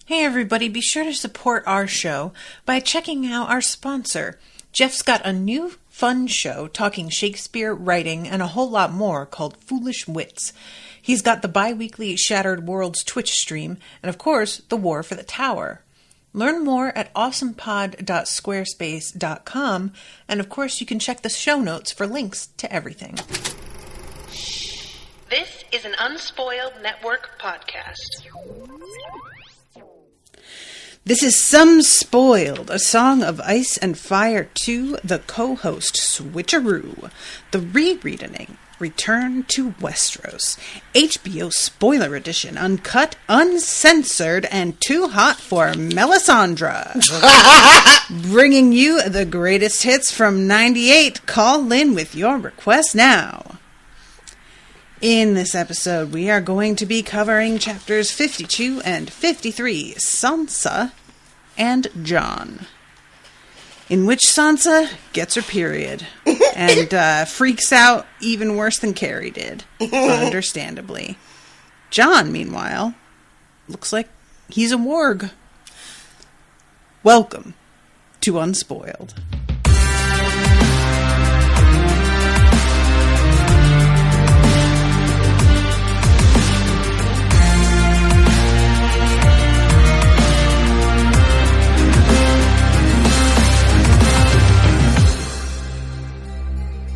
Hey everybody, be sure to support our show by checking out our sponsor. Jeff's got a new fun show talking Shakespeare, writing, and a whole lot more called Foolish Wits. He's got the bi-weekly Shattered Worlds Twitch stream, and of course, the War for the Tower. Learn more at awesomepod.squarespace.com, and of course you can check the show notes for links to everything. This is an Unspoiled Network podcast. This is Some Spoiled, a Song of Ice and Fire 2, the co-host Switcheroo, the rereading, Return to Westeros, HBO Spoiler Edition, uncut, uncensored, and too hot for Melisandre. Bringing you the greatest hits from 98. Call in with your request now. In this episode, we are going to be covering chapters 52 and 53, Sansa and Jon, in which Sansa gets her period and freaks out even worse than Carrie did, understandably. Jon, meanwhile, looks like he's a warg. Welcome to Unspoiled.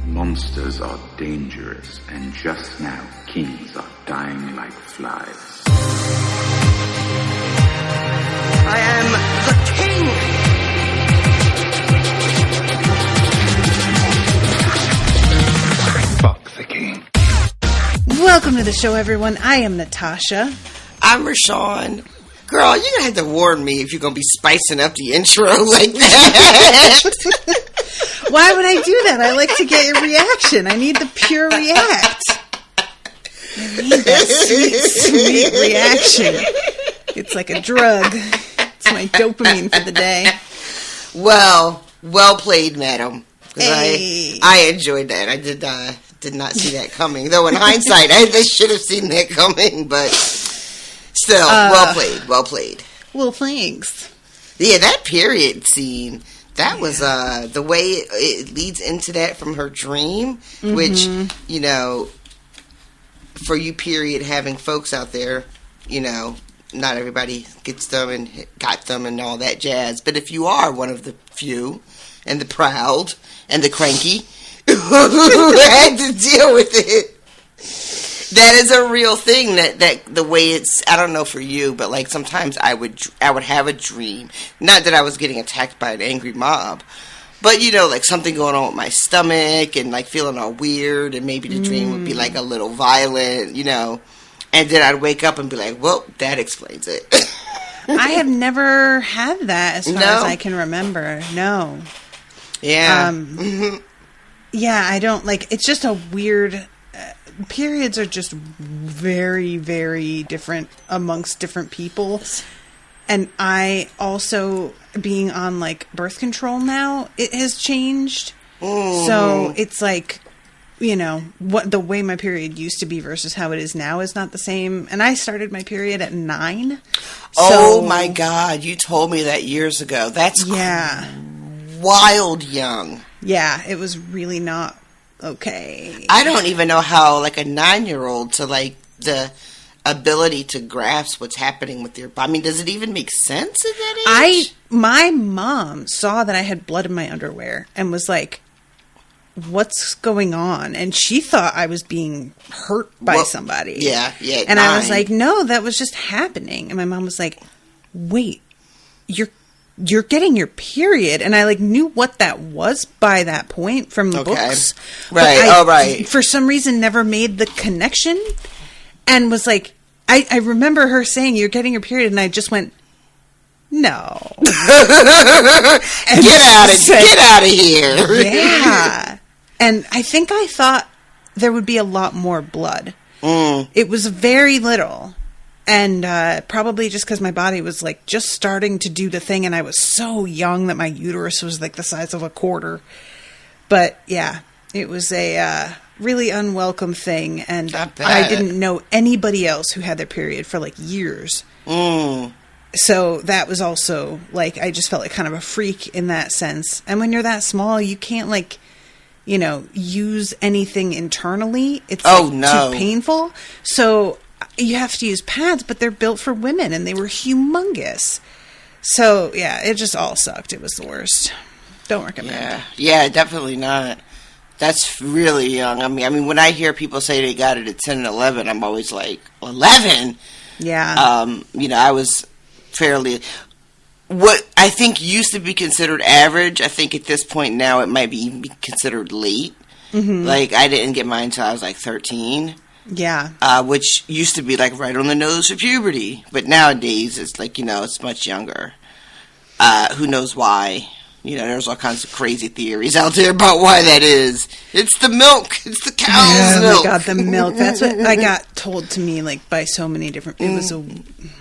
Monsters are dangerous, and just now kings are dying like flies. I am the king! Fuck the king. Welcome to the show, everyone. I am Natasha. I'm Rashawn. Girl, you're gonna have to warn me if you're gonna be spicing up the intro like that. Why would I do that? I like to get your reaction. I need the pure react. I need that sweet reaction. It's like a drug. It's my dopamine for the day. Well played, madam. Hey. I enjoyed that. I did not see that coming. Though in hindsight, I should have seen that coming, but still, well played. Well, thanks. Yeah, that period scene. That was the way it leads into that from her dream, which, you know, for you, period, having folks out there, you know, not everybody gets them and got them and all that jazz. But if you are one of the few and the proud and the cranky who had to deal with it, that is a real thing. That the way it's, I don't know for you, but like sometimes I would have a dream. Not that I was getting attacked by an angry mob, but you know, like something going on with my stomach and like feeling all weird, and maybe the dream would be like a little violent, you know, and then I'd wake up and be like, well, that explains it. I have never had that as far as I can remember. No. Yeah. Yeah, I don't like. It's just a weird. Periods are just very, very different amongst different people. And I also, being on like birth control now, it has changed. So it's like, you know, what the way my period used to be versus how it is now is not the same. And I started my period at 9. Oh my God, you told me that years ago. That's wild young. Yeah, it was really not okay. I don't even know how, like, a 9-year-old to, like, the ability to grasp what's happening with your body. I mean, does it even make sense at that age? My mom saw that I had blood in my underwear and was like, what's going on? And she thought I was being hurt by somebody. Yeah. And 9. I was like, no, that was just happening. And my mom was like, wait, you're getting your period. And I like knew what that was by that point from the books. Right. Right. For some reason never made the connection and was like, I remember her saying you're getting your period. And I just went, no. Get out of here. Yeah. And I think I thought there would be a lot more blood. It was very little. And probably just because my body was like just starting to do the thing, and I was so young that my uterus was like the size of a quarter. But yeah, it was a really unwelcome thing, and I didn't know anybody else who had their period for like years. So that was also, like, I just felt like kind of a freak in that sense. And when you're that small, you can't, like, you know, use anything internally. It's too painful. So you have to use pads, but they're built for women, and they were humongous. So, yeah, it just all sucked. It was the worst. Don't recommend. Yeah, definitely not. That's really young. I mean, when I hear people say they got it at 10 and 11, I'm always like, 11? Yeah. You know, I was fairly... What I think used to be considered average, I think at this point now it might be even considered late. Mm-hmm. Like, I didn't get mine until I was like 13. Yeah. Which used to be like right on the nose for puberty. But nowadays it's like, you know, it's much younger. Who knows why? You know, there's all kinds of crazy theories out there about why that is. It's the milk. It's the cow's milk. Oh my God, the milk. That's what I got told to me, like, by so many different... It was a...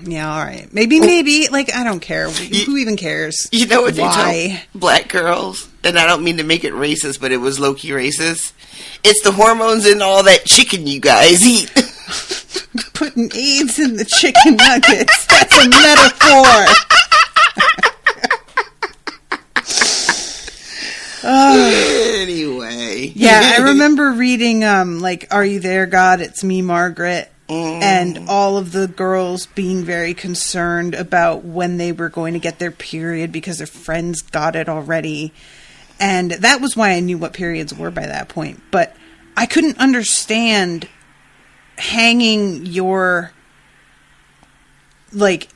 Yeah, all right. Maybe. Like, I don't care. Who even cares? You know what they tell black girls? And I don't mean to make it racist, but it was low-key racist. It's the hormones in all that chicken you guys eat. Putting AIDS in the chicken nuggets. That's a metaphor. Anyway. Yeah, I remember reading, like, Are You There, God? It's Me, Margaret. And all of the girls being very concerned about when they were going to get their period because their friends got it already. And that was why I knew what periods were by that point. But I couldn't understand hanging your, like,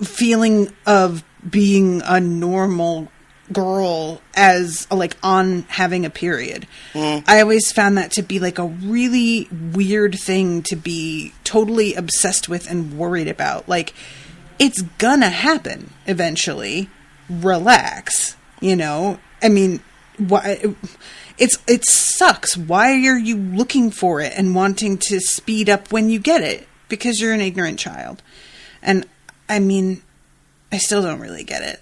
feeling of being a normal girl as like on having a period. I always found that to be like a really weird thing to be totally obsessed with and worried about. Like, it's gonna happen eventually. Relax, you know? I mean, why? It sucks. Why are you looking for it and wanting to speed up when you get it? Because you're an ignorant child. And I mean, I still don't really get it.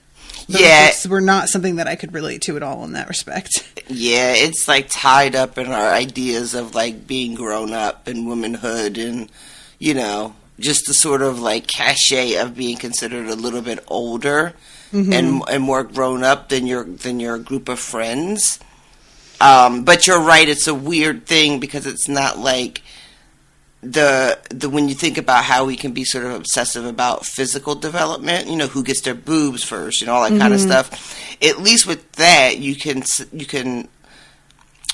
Those were not something that I could relate to at all in that respect. Yeah, it's like tied up in our ideas of like being grown up and womanhood and, you know, just the sort of like cachet of being considered a little bit older and more grown up than your group of friends. But you're right, it's a weird thing because it's not like the when you think about how we can be sort of obsessive about physical development, you know, who gets their boobs first and all that kind of stuff. At least with that, you can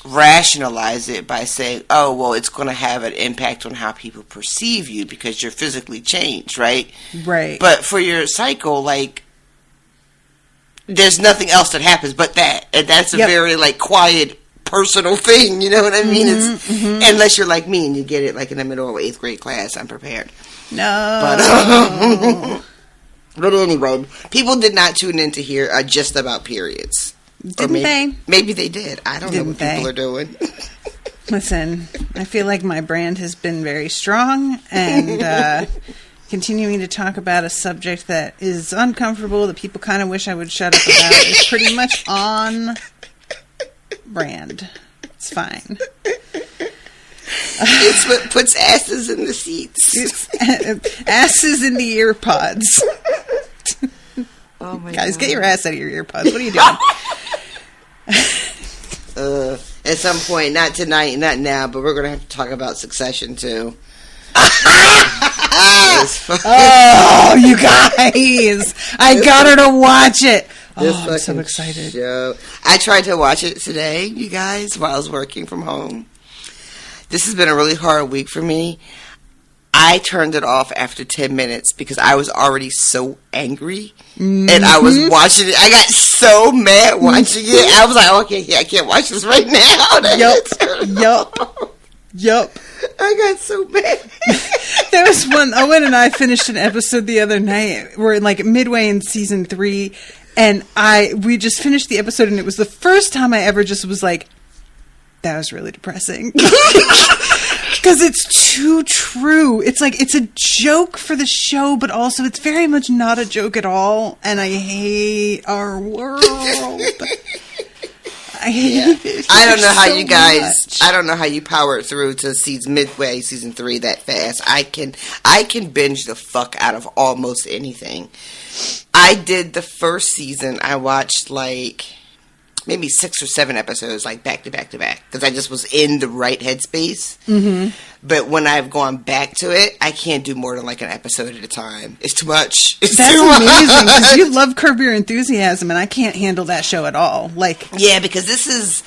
rationalize it by saying, oh, well, it's going to have an impact on how people perceive you because you're physically changed, right? Right. But for your cycle, like, there's nothing else that happens but that. And that's a very, like, quiet, personal thing, you know what I mean? Unless you're like me and you get it, like, in the middle of 8th grade class, I'm prepared. No. But anyway, people did not tune in to hear just about periods. Didn't they? Maybe they did. I don't know what people are doing. Listen, I feel like my brand has been very strong, and continuing to talk about a subject that is uncomfortable, that people kind of wish I would shut up about, is pretty much on brand. It's fine. It's what puts asses in the seats. It's asses in the ear pods. Oh my Guys, God. get your ass out of your ear pods. What are you doing? At some point, not tonight, not now, but we're going to have to talk about Succession too. Oh, you guys! I got her to watch it. Oh, I'm so excited. Show. I tried to watch it today, you guys, while I was working from home. This has been a really hard week for me. I turned it off after 10 minutes because I was already so angry. And I was watching it. I got so mad watching it. I was like, okay, I can't watch this right now. Yup. I got so mad. There was one, Owen and I finished an episode the other night. We're like midway in season 3. And we just finished the episode, and it was the first time I ever just was like, that was really depressing. Because it's too true. It's like, it's a joke for the show, but also it's very much not a joke at all. And I hate our world. I hate it. I don't know how so you guys. much. I don't know how you powered through to midway season 3 that fast. I can binge the fuck out of almost anything. I did the first season. I watched like maybe 6 or 7 episodes, like back to back to back, because I just was in the right headspace. Mm-hmm. But when I've gone back to it, I can't do more than like an episode at a time. It's too much. That's amazing, because you love Curb Your Enthusiasm, and I can't handle that show at all. Like, yeah, because this is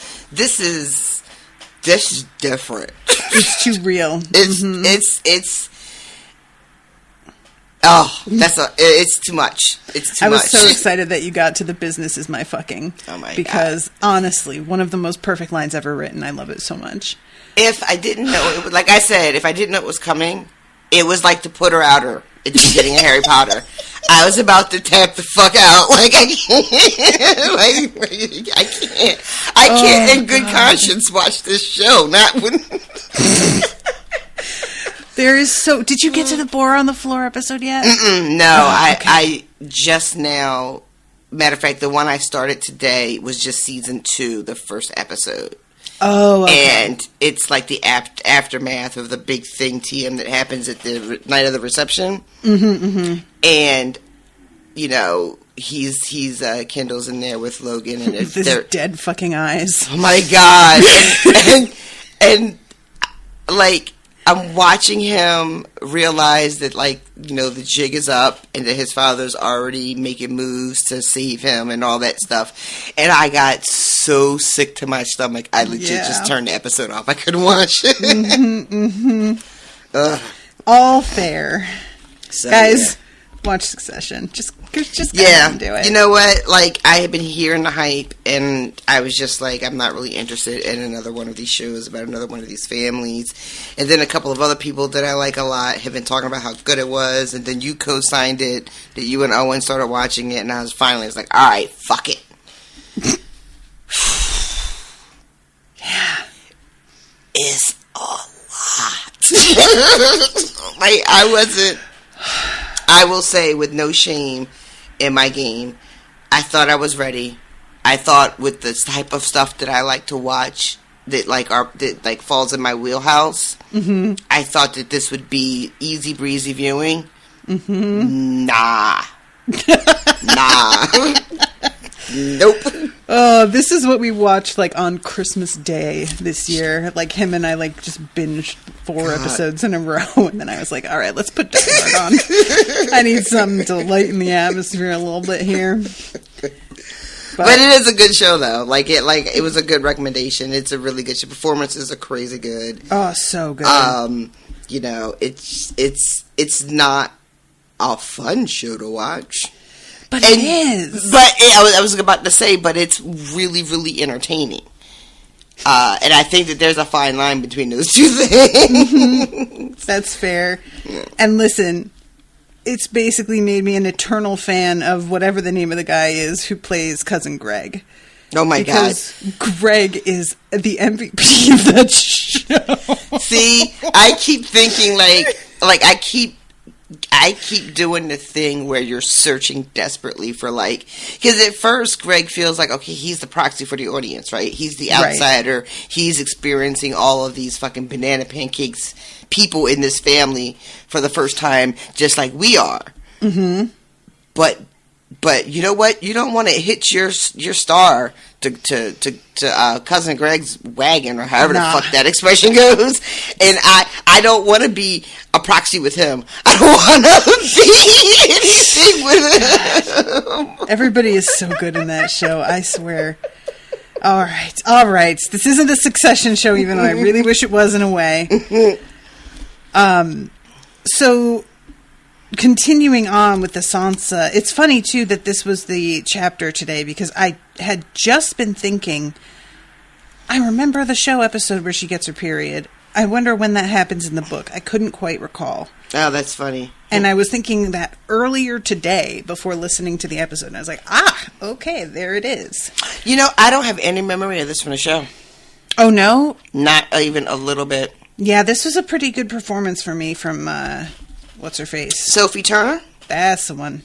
different. It's too real. It's oh, it's too much. It's too much. I was so excited that you got to the business is my fucking. Oh my God. Because honestly, one of the most perfect lines ever written. I love it so much. If I didn't know it, like I said, if I didn't know it was coming, it was like to put her outer at the beginning of Harry Potter. I was about to tap the fuck out. Like I can't. I can't in good conscience watch this show. Not when. Did you get to the Boar on the Floor episode yet? No, okay. I just now. Matter of fact, the one I started today was just season 2, the first episode. Oh, okay. And it's like the aftermath of the big thing, TM, that happens at the night of the reception. Mm-hmm, mm-hmm. And, you know, he's Kendall's in there with Logan. And with his dead fucking eyes. Oh, my God. and like, I'm watching him realize that, like, you know, the jig is up and that his father's already making moves to save him and all that stuff. And I got so sick to my stomach, I legit just turned the episode off. I couldn't watch it. Mm-hmm, mm-hmm. All fair. So, guys, watch Succession. Just go and do it. You know what? Like, I had been hearing the hype, and I was just like, I'm not really interested in another one of these shows about another one of these families. And then a couple of other people that I like a lot have been talking about how good it was, and then you co-signed it, that you and Owen started watching it, and I was like, all right, fuck it. Yeah. It's a lot. Like, I will say, with no shame in my game, I thought I was ready. I thought with the type of stuff that I like to watch that falls in my wheelhouse, mm-hmm. I thought that this would be easy breezy viewing. Mm-hmm. Nah. Nope. Oh, this is what we watched like on Christmas Day this year. Like him and I like just binged 4 episodes in a row, and then I was like, all right, let's put Die Hard on. I need something to lighten the atmosphere a little bit here. But it is a good show, though. It was a good recommendation. It's a really good show. Performances are crazy good. Oh, so good. You know, it's not a fun show to watch. But it is. But I was about to say, but it's really, really entertaining. And I think that there's a fine line between those two things. That's fair. Yeah. And listen, it's basically made me an eternal fan of whatever the name of the guy is who plays Cousin Greg. Oh my God. Because Greg is the MVP of that show. See, I keep thinking I keep doing the thing where you're searching desperately for because at first Greg feels like, okay, he's the proxy for the audience, right? He's the outsider. Right. He's experiencing all of these fucking banana pancakes people in this family for the first time, just like we are. Mm-hmm. But you know what? You don't want to hitch your star to Cousin Greg's wagon, or however the fuck that expression goes. And I don't want to be a proxy with him. I don't want to be anything with him. Everybody is so good in that show, I swear. All right. This isn't a Succession show, even though I really wish it was in a way. So continuing on with the Sansa, it's funny too that this was the chapter today, because I had just been thinking, I remember the show episode where she gets her period. I wonder when that happens in the book. I couldn't quite recall. Oh, that's funny. And I was thinking that earlier today before listening to the episode, and I was like, okay, there it is. You know, I don't have any memory of this from the show. Oh, no? Not even a little bit. Yeah, this was a pretty good performance for me from, what's her face? Sophie Turner? That's the one.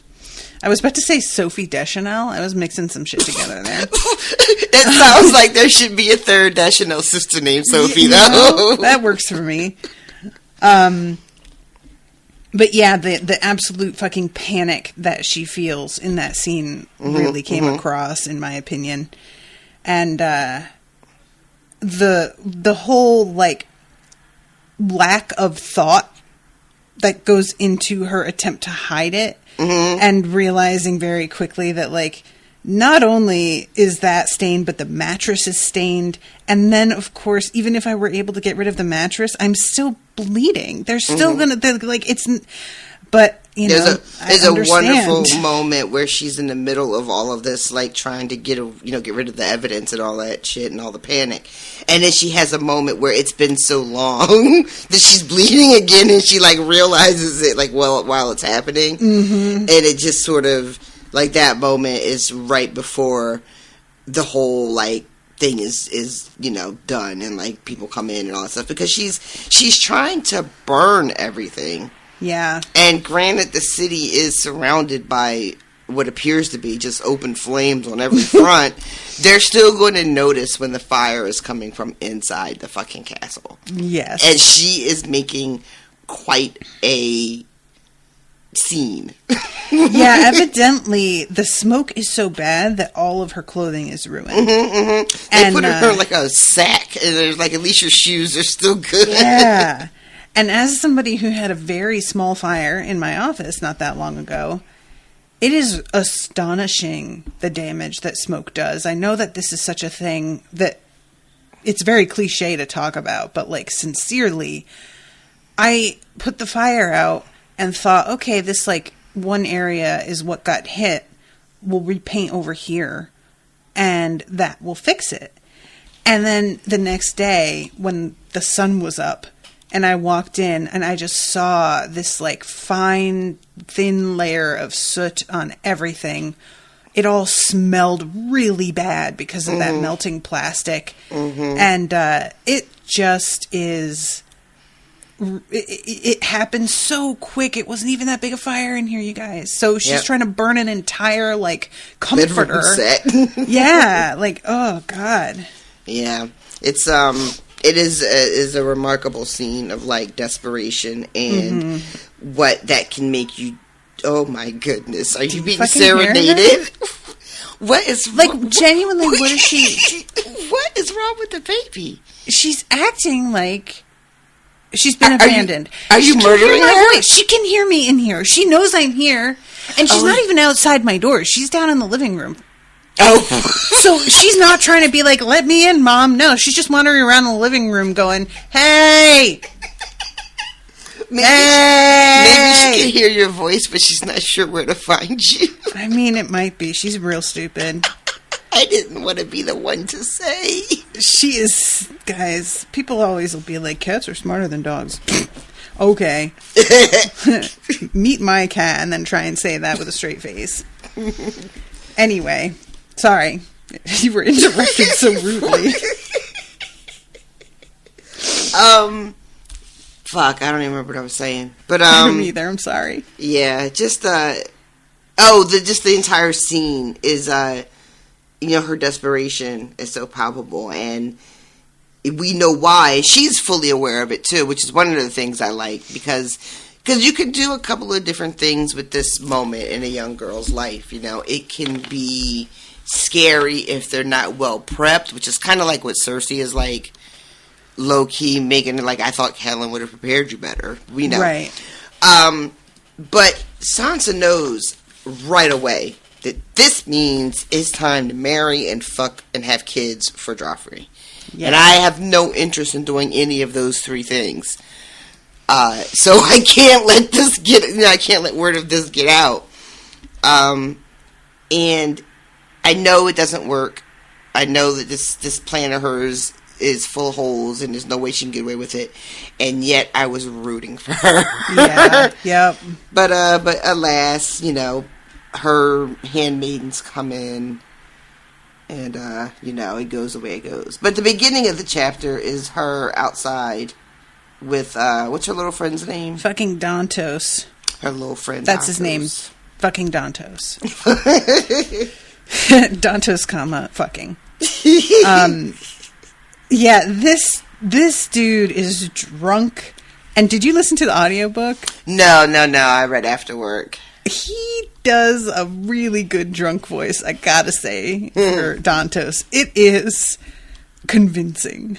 I was about to say Sophie Deschanel. I was mixing some shit together there. That sounds like there should be a third Deschanel sister named Sophie, though. That works for me. But yeah, the absolute fucking panic that she feels in that scene really came across, in my opinion. And the whole, like, lack of thought that goes into her attempt to hide it, and realizing very quickly that, like, not only is that stained, but the mattress is stained. And then, of course, even if I were able to get rid of the mattress, I'm still bleeding. They're still like, it's, but, you know, there's a wonderful moment where she's in the middle of all of this, like, trying to get rid of the evidence and all that shit and all the panic. And then she has a moment where it's been so long that she's bleeding again, and she, like, realizes it, like, while it's happening. And it just sort of, like, that moment is right before the whole, like, thing is you know, done, and, like, people come in and all that stuff, because she's trying to burn everything. Yeah. And granted, the city is surrounded by what appears to be just open flames on every front. They're still going to notice when the fire is coming from inside the fucking castle. Yes. And she is making quite a scene. Yeah, evidently the smoke is so bad that all of her clothing is ruined. They put her in like a sack, and there's like, at least your shoes are still good. Yeah. And as somebody who had a very small fire in my office not that long ago, it is astonishing the damage that smoke does. I know that this is such a thing that it's very cliche to talk about, but, like, sincerely, I put the fire out and thought, okay, this, like, one area is what got hit. We'll repaint over here, and that will fix it. And then the next day, when the sun was up, and I walked in, and I just saw this, like, fine, thin layer of soot on everything. It all smelled really bad because of that melting plastic. And it just is... It happened so quick. It wasn't even that big a fire in here, you guys. So she's trying to burn an entire, like, comforter. Set. Yeah, like, oh, God. Yeah. It is a remarkable scene of, like, desperation and what that can make you. Oh my goodness, are you being serenaded? What is like, genuinely? What is she? What is wrong with the baby? She's acting like she's been abandoned. Are you murdering her? She can hear me in here. She knows I'm here, and she's not even outside my door. She's down in the living room. Oh. So she's not trying to be like, let me in, Mom. No, she's just wandering around the living room going, hey! Maybe she can hear your voice, but she's not sure where to find you. I mean, it might be. She's real stupid. I didn't want to be the one to say. She is, guys, people always will be like, cats are smarter than dogs. Okay. Meet my cat and then try and say that with a straight face. Anyway. Sorry. You were interrupted so rudely. Fuck, I don't even remember what I was saying. But I don't either, I'm sorry. Yeah, just the entire scene is you know, her desperation is so palpable, and we know why. She's fully aware of it too, which is one of the things I like, because you can do a couple of different things with this moment in a young girl's life. You know, it can be scary if they're not well prepped, which is kind of like what Cersei is like, low key making it like, I thought Helen would have prepared you better. We know, right? But Sansa knows right away that this means it's time to marry and fuck and have kids for Joffrey. Yeah. And I have no interest in doing any of those three things. So I can't let this I can't let word of this get out. And I know it doesn't work. I know that this plan of hers is full of holes and there's no way she can get away with it. And yet I was rooting for her. Yeah. Yep. But alas, you know, her handmaidens come in and you know, it goes the way it goes. But the beginning of the chapter is her outside with what's her little friend's name? Fucking Dantos. Her little friend. That's Dantos. his name. fucking Dantos. Dantos, comma, fucking. Yeah, this dude is drunk. And did you listen to the audiobook? No. I read after work. He does a really good drunk voice, I gotta say, for Dantos. It is convincing.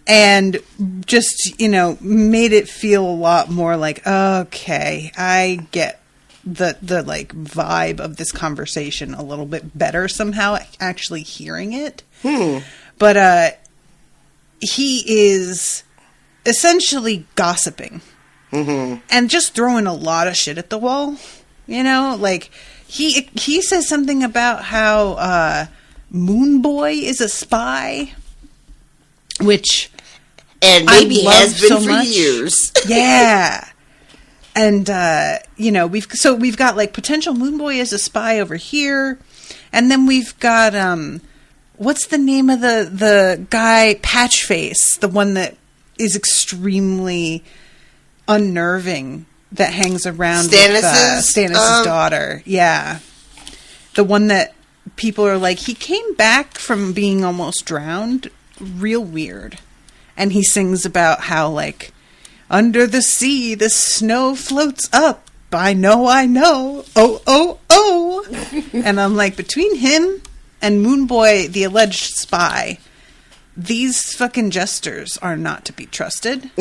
And just, made it feel a lot more like, okay, I get the like vibe of this conversation a little bit better somehow, actually hearing it. But he is essentially gossiping. And just throwing a lot of shit at the wall, like he says something about how Moon Boy is a spy, which and maybe has been for years. Yeah, and we've got like potential Moon Boy as a spy over here, and then we've got what's the name of the guy, Patchface, the one that is extremely unnerving, that hangs around Stannis' daughter. Yeah. The one that people are like, he came back from being almost drowned. Real weird. And he sings about how, like, under the sea, the snow floats up. I know. Oh. And I'm like, between him and Moon Boy, the alleged spy, these fucking jesters are not to be trusted.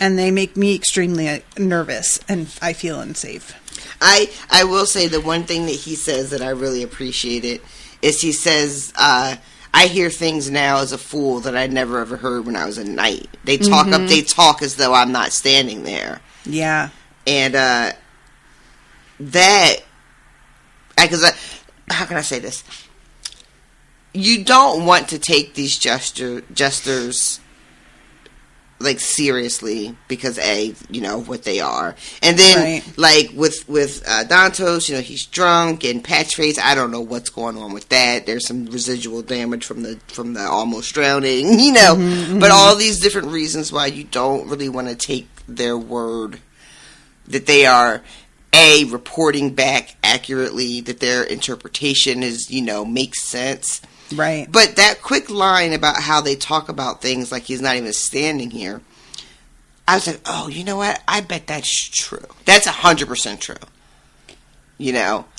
And they make me extremely nervous, and I feel unsafe. I will say the one thing that he says that I really appreciated is he says, I hear things now as a fool that I never ever heard when I was a knight. They talk they talk as though I'm not standing there. Yeah. And how can I say this? You don't want to take these jesters like seriously because what they are, and then like with Dantos, he's drunk, and Patchface, I don't know what's going on with that. There's some residual damage from the almost drowning, but all these different reasons why you don't really want to take their word that they are reporting back accurately, that their interpretation is makes sense. Right. But that quick line about how they talk about things like he's not even standing here, I was like, oh, you know what? I bet that's true. That's 100% true.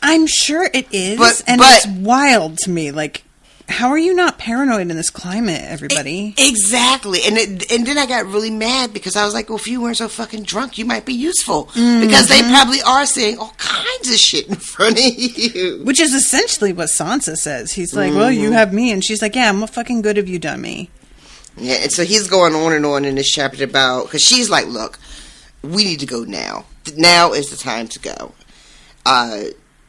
I'm sure it is. But it's wild to me. Like, how are you not paranoid in this climate, everybody? Exactly. And then I got really mad because I was like, well, if you weren't so fucking drunk, you might be useful. Because they probably are saying all kinds of shit in front of you. Which is essentially what Sansa says. He's like, well, you have me. And she's like, yeah, what fucking good have you done me? Yeah, and so he's going on and on in this chapter about, because she's like, look, we need to go now. Now is the time to go.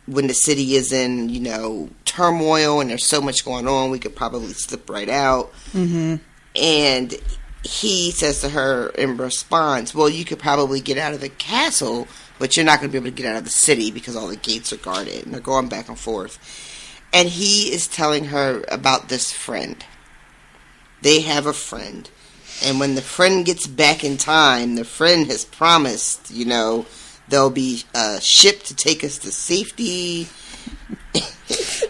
When the city is in, turmoil and there's so much going on, we could probably slip right out. And he says to her in response, well, you could probably get out of the castle, but you're not going to be able to get out of the city because all the gates are guarded. And they're going back and forth. And he is telling her about this friend. They have a friend. And when the friend gets back in time, the friend has promised, there'll be a ship to take us to safety.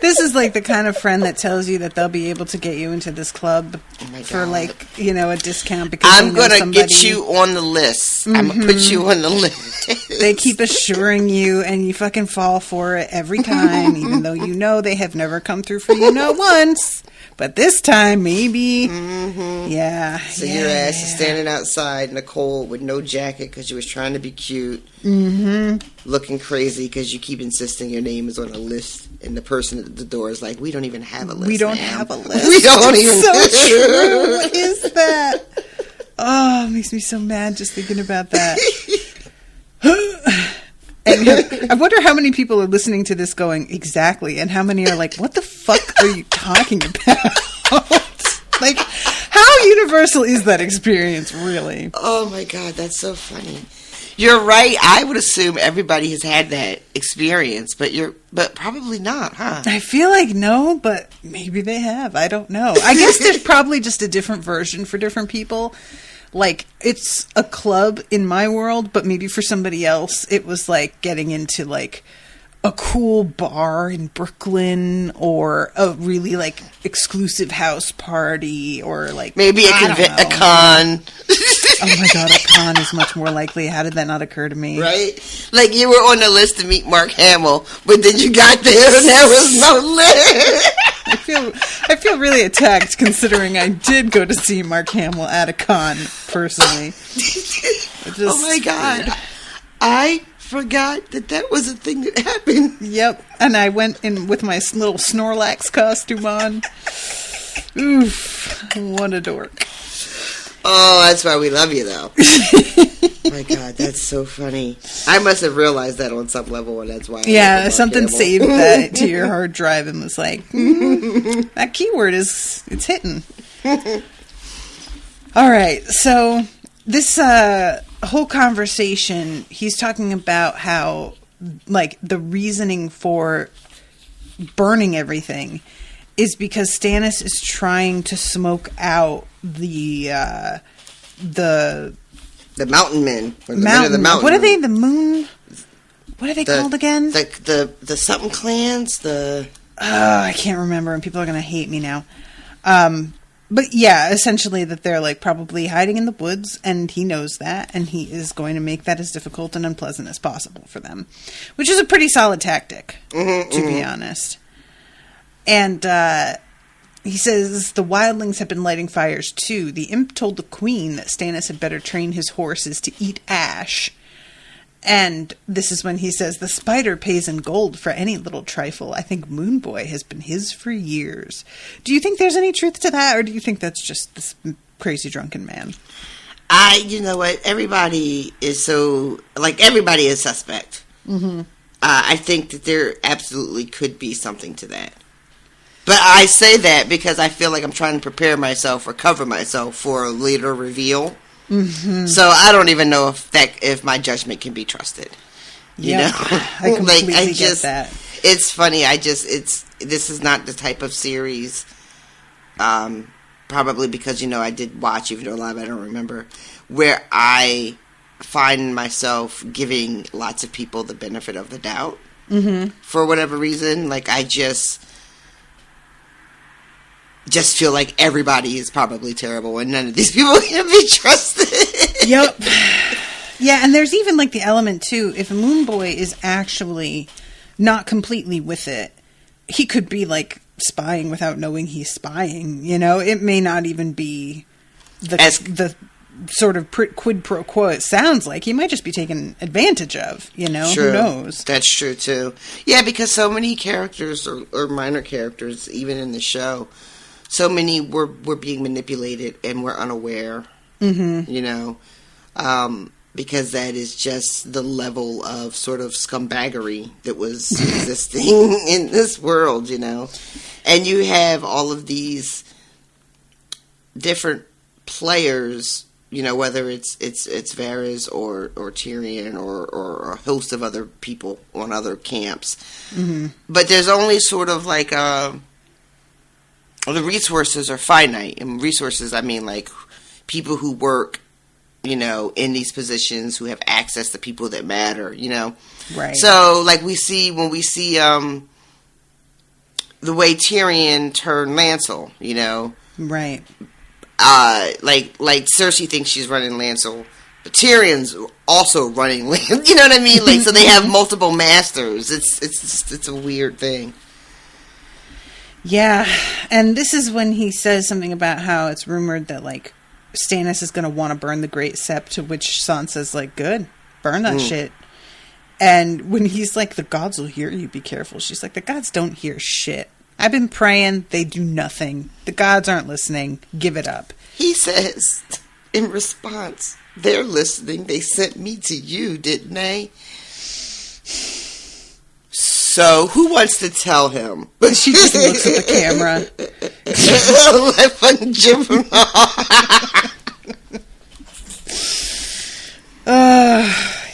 This is like the kind of friend that tells you that they'll be able to get you into this club for a discount because I'm going to get you on the list. I'm going to put you on the list. They keep assuring you and you fucking fall for it every time, even though they have never come through for you once. But this time, maybe. Yeah. So your ass is standing outside in the cold with no jacket because you was trying to be cute. Looking crazy because you keep insisting your name is on a list. And the person at the door is like, we don't even have a list. We don't have a list. We don't even. So true. What is that? Oh, it makes me so mad just thinking about that. And I wonder how many people are listening to this going, exactly, and how many are like, what the fuck are you talking about? Like, how universal is that experience, really? Oh my God, that's so funny. You're right. I would assume everybody has had that experience, but probably not, huh? I feel like no, but maybe they have. I don't know. I guess there's probably just a different version for different people. like, it's a club in my world, but maybe for somebody else, it was like getting into like a cool bar in Brooklyn or a really like exclusive house party or like maybe a con. Oh my god, a con is much more likely. How did that not occur to me? Right? Like you were on the list to meet Mark Hamill, but then you got there and there was no list. I feel really attacked considering I did go to see Mark Hamill at a con personally. Oh my god. I forgot that was a thing that happened. Yep, and I went in with my little Snorlax costume on. Oof, what a dork. Oh, that's why we love you, though. My God, that's so funny. I must have realized that on some level, and that's why. Yeah, something saved that to your hard drive and was like, that keyword it's hitting. All right, so this whole conversation, he's talking about how, like, the reasoning for burning everything is because Stannis is trying to smoke out the mountain men, or the men of the mountain. What are they? The moon? What are they called again? The something clans. I can't remember, and people are gonna hate me now. But yeah, essentially that they're like probably hiding in the woods, and he knows that, and he is going to make that as difficult and unpleasant as possible for them, which is a pretty solid tactic, to be honest. And he says the wildlings have been lighting fires too. The imp told the queen that Stannis had better train his horses to eat ash. And this is when he says the spider pays in gold for any little trifle. I think Moonboy has been his for years. Do you think there's any truth to that, or do you think that's just this crazy drunken man? You know what? Everybody is everybody is suspect. Mm-hmm. I think that there absolutely could be something to that. But I say that because I feel like I'm trying to prepare myself or cover myself for a later reveal. Mm-hmm. So I don't even know if my judgment can be trusted. You know? I completely get that. It's funny. This is not the type of series, probably because, I did watch, even though a lot of it I don't remember, where I find myself giving lots of people the benefit of the doubt. Mm-hmm. For whatever reason. Like, I just feel like everybody is probably terrible and none of these people can be trusted. Yep. Yeah, and there's even like the element too, if Moonboy is actually not completely with it, he could be like spying without knowing he's spying, It may not even be the sort of quid pro quo it sounds like. He might just be taken advantage of, True. Who knows? That's true too. Yeah, because so many characters or minor characters, even in the show, so many were being manipulated and were unaware, because that is just the level of sort of scumbaggery that was existing in this world, And you have all of these different players, whether it's Varys or Tyrion or a host of other people on other camps. Mm-hmm. But there's only sort of like the resources are finite. And resources, I mean, like, people who work, in these positions, who have access to people that matter, Right. So, like, when we see the way Tyrion turned Lancel, Right. Like Cersei thinks she's running Lancel, but Tyrion's also running Lancel. You know what I mean? Like, so they have multiple masters. It's a weird thing. Yeah, and this is when he says something about how it's rumored that, like, Stannis is going to want to burn the Great Sept, to which Sansa's like, good, burn that shit. And when he's like, the gods will hear you, be careful, she's like, the gods don't hear shit. I've been praying, they do nothing. The gods aren't listening, give it up. He says, in response, they're listening, they sent me to you, didn't they? So, who wants to tell him? She just looks at the camera.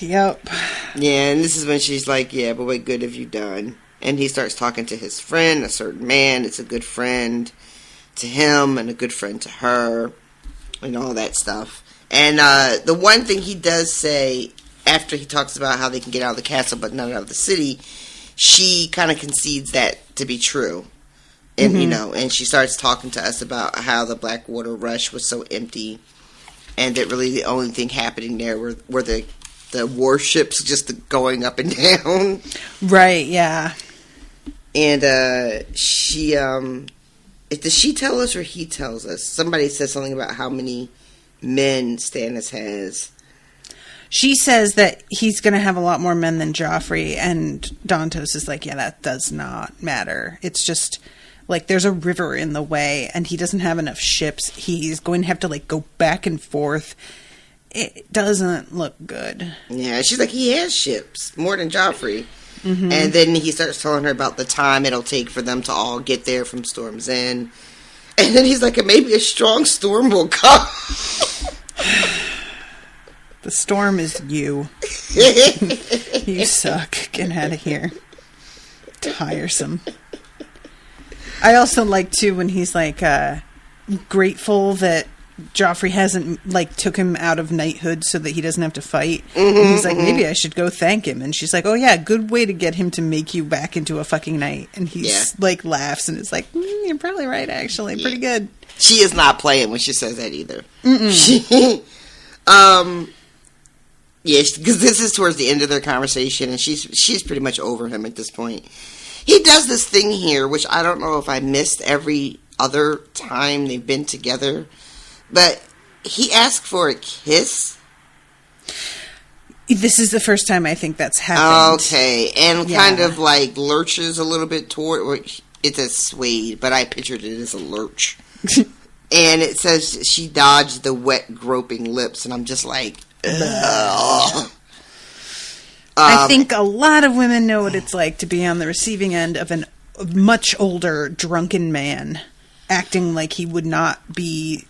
Yep. Yeah, and this is when she's like, yeah, but what good have you done? And he starts talking to his friend, a certain man. It's a good friend to him and a good friend to her and all that stuff. And the one thing he does say after he talks about how they can get out of the castle but not out of the city, she kind of concedes that to be true. And, and she starts talking to us about how the Blackwater Rush was so empty and that really the only thing happening there were the warships just going up and down. Right, yeah. And she, does she tell us or he tells us? Somebody says something about how many men Stannis has. She says that he's going to have a lot more men than Joffrey, and Dantos is like, yeah, that does not matter. It's just, like, there's a river in the way, and he doesn't have enough ships. He's going to have to, like, go back and forth. It doesn't look good. Yeah, she's like, he has ships, more than Joffrey. Mm-hmm. And then he starts telling her about the time it'll take for them to all get there from Storm's End. And then he's like, maybe a strong storm will come. The storm is you. You suck. Get out of here. Tiresome. I also like, too, when he's, like, grateful that Joffrey hasn't, like, took him out of knighthood so that he doesn't have to fight. Mm-hmm, and he's like, maybe I should go thank him. And she's like, oh, yeah, good way to get him to make you back into a fucking knight. And he's, like, laughs and is like, you're probably right, actually. Pretty good. She is not playing when she says that either. Because this is towards the end of their conversation, and she's pretty much over him at this point. He does this thing here, which I don't know if I missed every other time they've been together, but he asked for a kiss. This is the first time I think that's happened. Okay, and kind of like lurches a little bit toward. It's a swayed, but I pictured it as a lurch. And it says she dodged the wet, groping lips, and I'm just like, ugh. I think a lot of women know what it's like to be on the receiving end of a much older, drunken man acting like he would not be...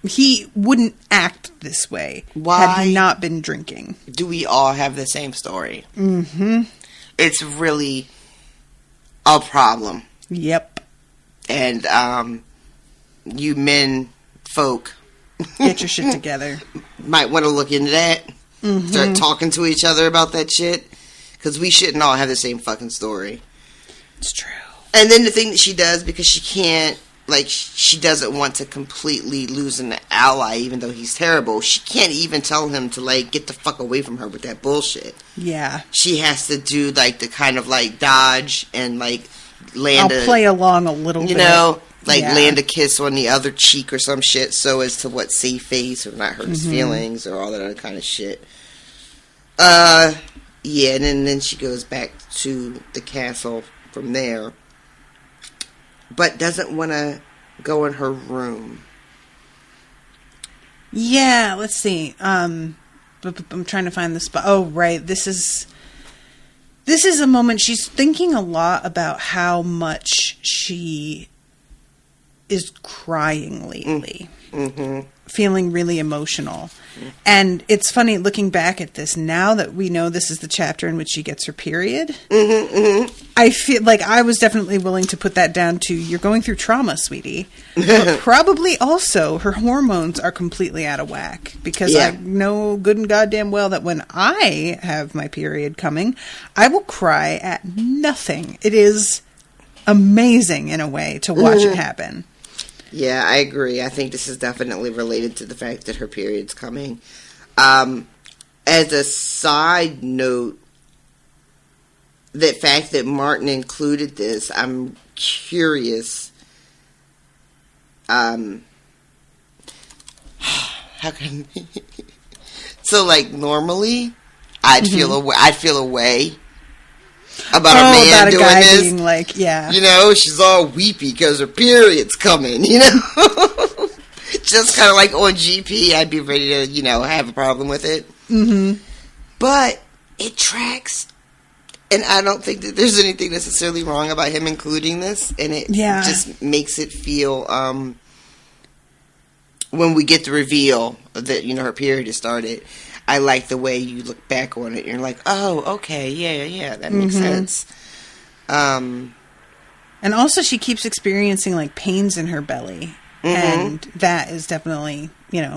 He wouldn't act this way had he not been drinking. Do we all have the same story? Mm-hmm. It's really a problem. Yep. And you men folk... Get your shit together. Might want to look into that. Mm-hmm. Start talking to each other about that shit. Because we shouldn't all have the same fucking story. It's true. And then the thing that she does, because she can't, like, she doesn't want to completely lose an ally, even though he's terrible. She can't even tell him to, like, get the fuck away from her with that bullshit. Yeah. She has to do, like, the kind of, like, dodge and, like, land I'll play along a little bit. You know? Like, land a kiss on the other cheek or some shit so as to save face or not hurt his feelings or all that other kind of shit. Yeah, and then she goes back to the castle from there. But doesn't want to go in her room. Yeah, let's see. I'm trying to find the spot. Oh, right. This is a moment she's thinking a lot about how much she is crying lately. Mm-hmm. Feeling really emotional. Mm-hmm. And it's funny looking back at this now that we know this is the chapter in which she gets her period. Mm-hmm, mm-hmm. I feel like I was definitely willing to put that down to you're going through trauma, sweetie. But probably also her hormones are completely out of whack. Because I know good and goddamn well that when I have my period coming, I will cry at nothing. It is amazing in a way to watch it happen. Yeah, I agree. I think this is definitely related to the fact that her period's coming. As a side note, the fact that Martin included this, I'm curious. How can so like normally, I'd feel a way about a man about doing a guy this. Being like, yeah. You know, she's all weepy because her period's coming, you know? Just kind of like on GP, I'd be ready to, you know, have a problem with it. Mm-hmm. But it tracks. And I don't think that there's anything necessarily wrong about him including this. And it just makes it feel, when we get the reveal that, you know, her period has started, I like the way you look back on it. You're like, oh, okay, yeah, that makes sense. And also she keeps experiencing, like, pains in her belly. and that is definitely,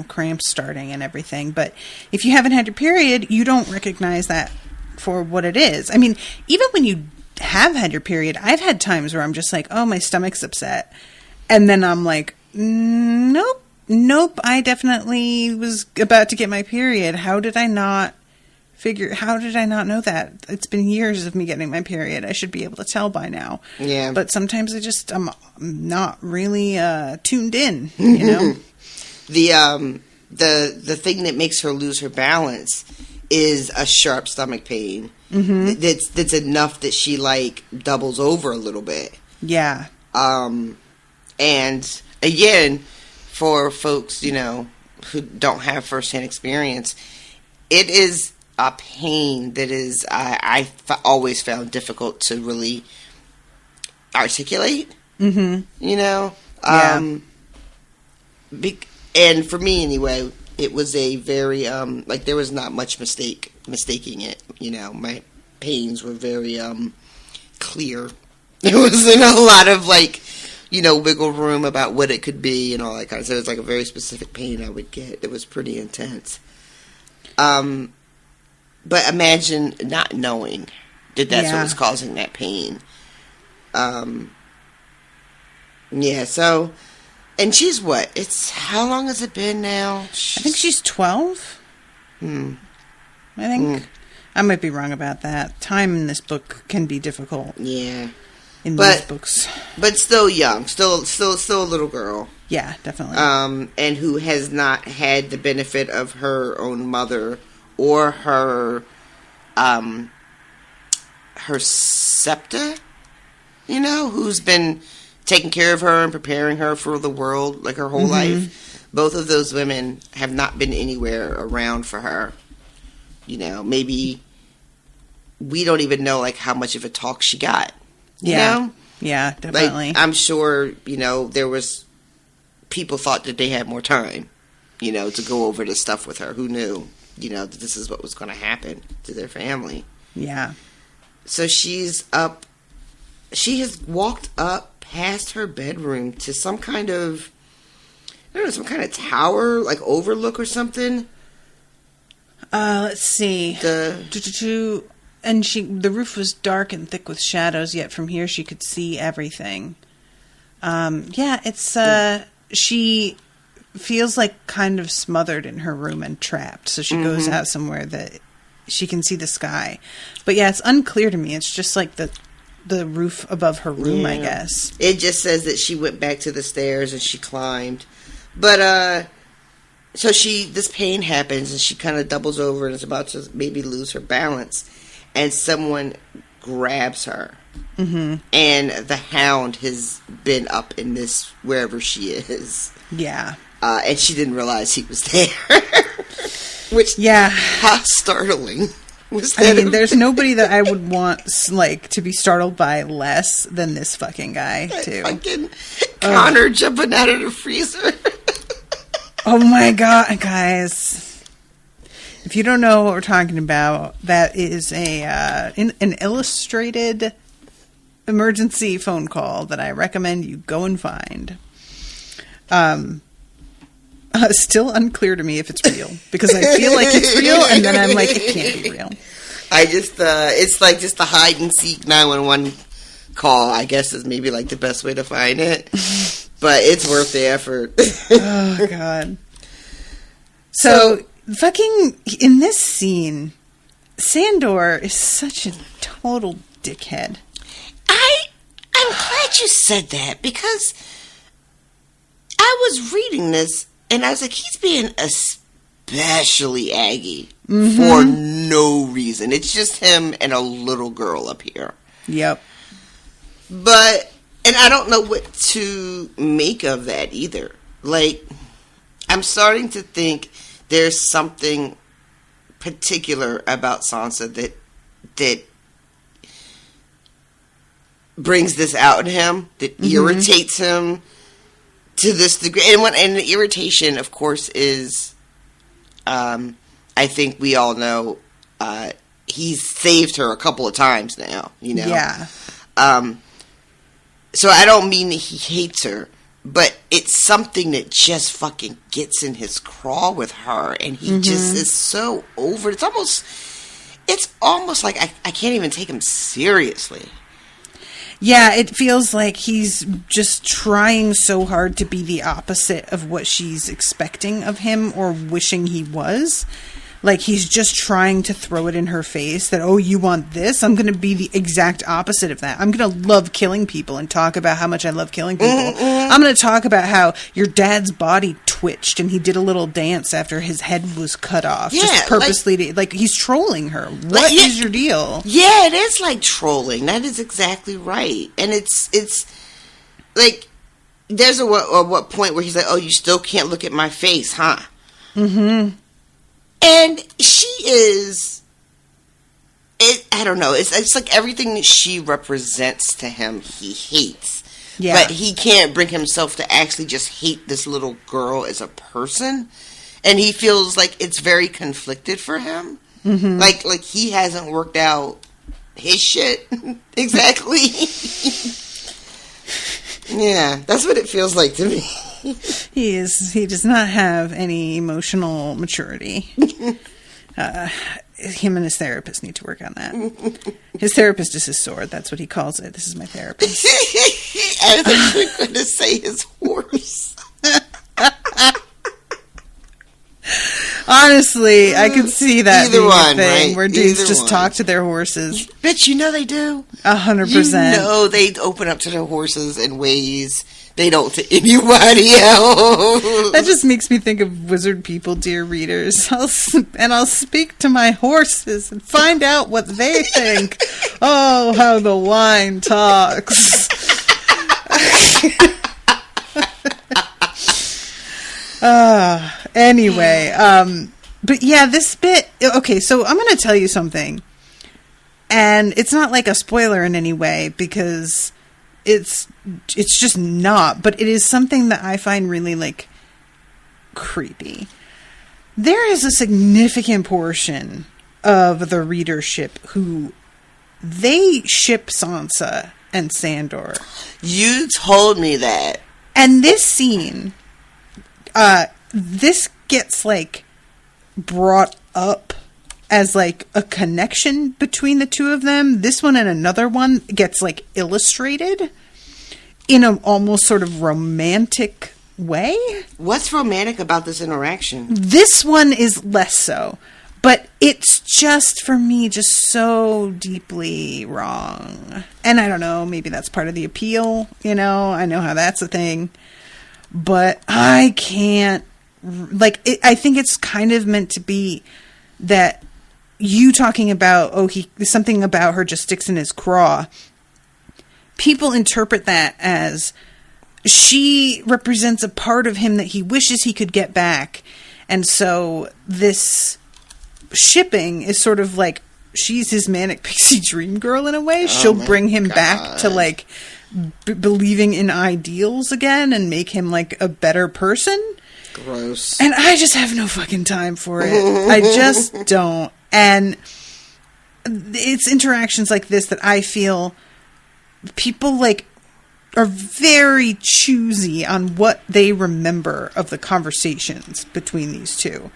cramps starting and everything. But if you haven't had your period, you don't recognize that for what it is. I mean, even when you have had your period, I've had times where I'm just like, oh, my stomach's upset. And then I'm like, nope, I definitely was about to get my period. How did I not know that? It's been years of me getting my period. I should be able to tell by now. Yeah. But sometimes I'm not really tuned in, The thing that makes her lose her balance is a sharp stomach pain. Mm-hmm. That's enough that she doubles over a little bit. Yeah. And again, for folks, who don't have firsthand experience, it is a pain that is, I always found difficult to really articulate. Mm-hmm. Yeah. And for me anyway, it was a very, there was not much mistaking it. My pains were very, clear. There wasn't a lot of wiggle room about what it could be and all that kind of stuff. It was a very specific pain I would get. It was pretty intense. But imagine not knowing that that's what was causing that pain. Yeah, so, and she's what? How long has it been now? I think she's 12. I think. I might be wrong about that. Time in this book can be difficult. Yeah. These books. But still young. Still a little girl. Yeah, definitely. And who has not had the benefit of her own mother or her septa, who's been taking care of her and preparing her for the world her whole life. Both of those women have not been anywhere around for her. Maybe we don't even know how much of a talk she got. Yeah, definitely. I'm sure, there was people thought that they had more time, to go over this stuff with her. Who knew, that this is what was going to happen to their family. Yeah. So she has walked up past her bedroom to some kind of, some kind of tower, overlook or something. Let's see. And the roof was dark and thick with shadows, yet from here she could see everything. She feels kind of smothered in her room and trapped, so she goes out somewhere that she can see the sky. But yeah, it's unclear to me. It's just the roof above her room, I guess. It just says that she went back to the stairs and she climbed. But, so this pain happens and she kind of doubles over and is about to maybe lose her balance. And someone grabs her. Mm-hmm. And the hound has been up in this, wherever she is. Yeah. And she didn't realize he was there. Which, how startling was that? I mean, there's nobody that I would want, to be startled by less than this fucking guy, too. Fucking Connor jumping out of the freezer. Oh my God, guys. If you don't know what we're talking about, that is an illustrated emergency phone call that I recommend you go and find. Still unclear to me if it's real, because I feel like it's real, and then I'm like, it can't be real. I just, it's just a hide and seek 911 call, I guess, is maybe the best way to find it. But it's worth the effort. Oh, God. So fucking, in this scene, Sandor is such a total dickhead. I'm glad you said that, because I was reading this, and I was like, he's being especially aggy for no reason. It's just him and a little girl up here. Yep. But, and I don't know what to make of that either. I'm starting to think there's something particular about Sansa that brings this out in him, that irritates him to this degree. And the irritation, of course, is, I think we all know, he's saved her a couple of times now, Yeah. So I don't mean that he hates her, but it's something that just fucking gets in his craw with her, and he just is so over it. It's almost like I can't even take him seriously. Yeah, it feels like he's just trying so hard to be the opposite of what she's expecting of him or wishing he was. Like, he's just trying to throw it in her face that, oh, you want this? I'm going to be the exact opposite of that. I'm going to love killing people and talk about how much I love killing people. I'm going to talk about how your dad's body twitched and he did a little dance after his head was cut off. Yeah, just purposely. Like, he's trolling her. What is your deal? Yeah, it is like trolling. That is exactly right. And it's like, there's a what point where he's like, oh, you still can't look at my face, huh? Mm-hmm. And she is, I don't know, it's like everything that she represents to him, he hates. Yeah. But he can't bring himself to actually just hate this little girl as a person. And he feels like it's very conflicted for him. Mm-hmm. Like he hasn't worked out his shit exactly. Yeah, that's what it feels like to me. He does not have any emotional maturity. Him and his therapist need to work on that. His therapist is his sword. That's what he calls it. This is my therapist. I was actually going to say his horse. Honestly, I could see that Either being one, a thing right? where dudes Either just one. Talk to their horses. Bitch, you know they do. 100%. You know they open up to their horses in ways they don't to anybody else. That just makes me think of wizard people, dear readers. I'll speak to my horses and find out what they think. Oh, how the wine talks. Anyway, but yeah, this bit, okay, so I'm going to tell you something, and it's not like a spoiler in any way, because it's just not, but it is something that I find really, like, creepy. There is a significant portion of the readership who, they ship Sansa and Sandor. You told me that. And this scene, this gets, like, brought up as, like, a connection between the two of them. This one and another one gets, like, illustrated in an almost sort of romantic way. What's romantic about this interaction? This one is less so. But it's just, for me, just so deeply wrong. And I don't know, maybe that's part of the appeal, you know? I know how that's a thing. But I can't, like, I think it's kind of meant to be that you talking about, something about her just sticks in his craw. People interpret that as she represents a part of him that he wishes he could get back. And so this shipping is sort of like, she's his manic pixie dream girl in a way. She'll bring him back to, like, believing in ideals again and make him, like, a better person. Gross. And I just have no fucking time for it. I just don't. And it's interactions like this that I feel people, like, are very choosy on what they remember of the conversations between these two.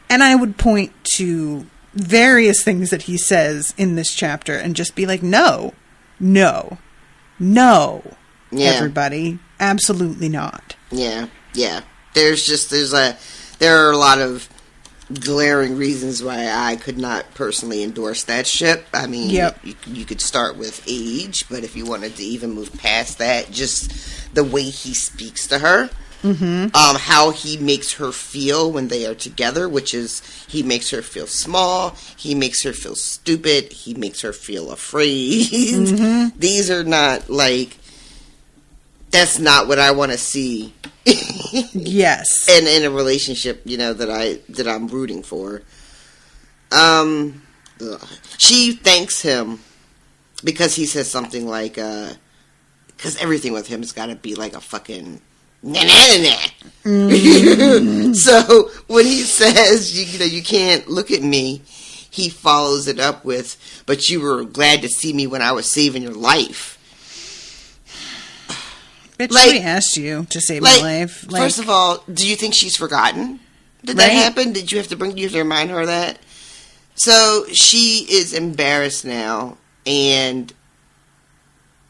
And I would point to various things that he says in this chapter and just be like, no, everybody, absolutely not. Yeah. There are a lot of glaring reasons why I could not personally endorse that ship. I mean, you could start with age, but if you wanted to even move past that, just the way he speaks to her. Mm-hmm. How he makes her feel when they are together, which is he makes her feel small, he makes her feel stupid, he makes her feel afraid. Mm-hmm. These are not, like, that's not what I want to see. Yes, and in a relationship, you know, that I'm rooting for. She thanks him because he says something like, because everything with him has got to be like a fucking Mm. So when he says, you know, you can't look at me, he follows it up with, but you were glad to see me when I was saving your life. Bitch, I asked you to save my life. First of all, do you think she's forgotten? Did that happen? Did you have to remind her of that? So she is embarrassed now and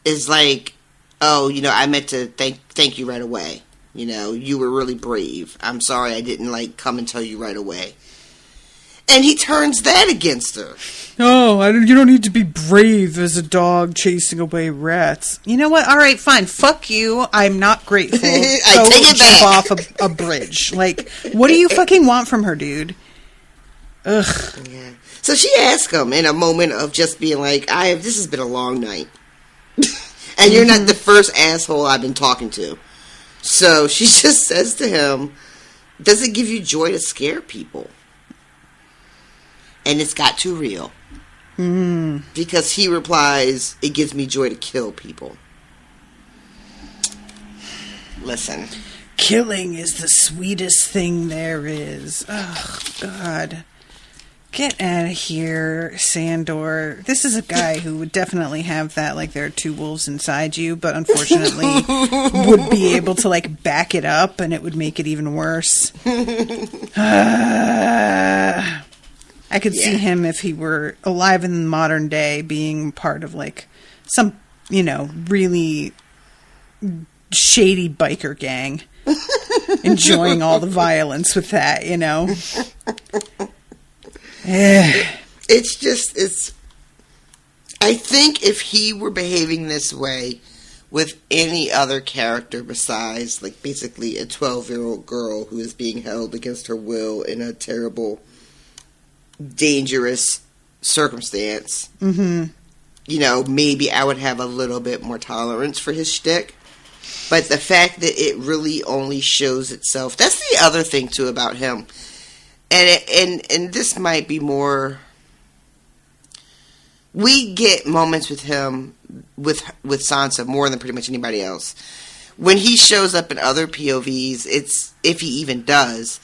is like, oh, I meant to thank you right away. You were really brave. I'm sorry I didn't come and tell you right away. And he turns that against her. Oh, you don't need to be brave as a dog chasing away rats. You know what? All right, fine. Fuck you. I'm not grateful. I take it back. Jump off a bridge. What do you fucking want from her, dude? Ugh. Yeah. So she asked him in a moment of just being like, this has been a long night. And you're not the first asshole I've been talking to. So she just says to him, does it give you joy to scare people? And it's got too real. Because he replies, it gives me joy to kill people. Listen. Killing is the sweetest thing there is. Oh, God. Get out of here, Sandor. This is a guy who would definitely have that, there are two wolves inside you, but unfortunately would be able to, back it up, and it would make it even worse. I could see him, if he were alive in the modern day, being part of, some, really shady biker gang. Enjoying all the violence with that, It's I think if he were behaving this way with any other character besides, basically a 12-year-old girl who is being held against her will in a terrible, dangerous circumstance, maybe I would have a little bit more tolerance for his shtick. But the fact that it really only shows itself, that's the other thing, too, about him. And this might be more. We get moments with him, with Sansa, more than pretty much anybody else. When he shows up in other POVs, it's, if he even does,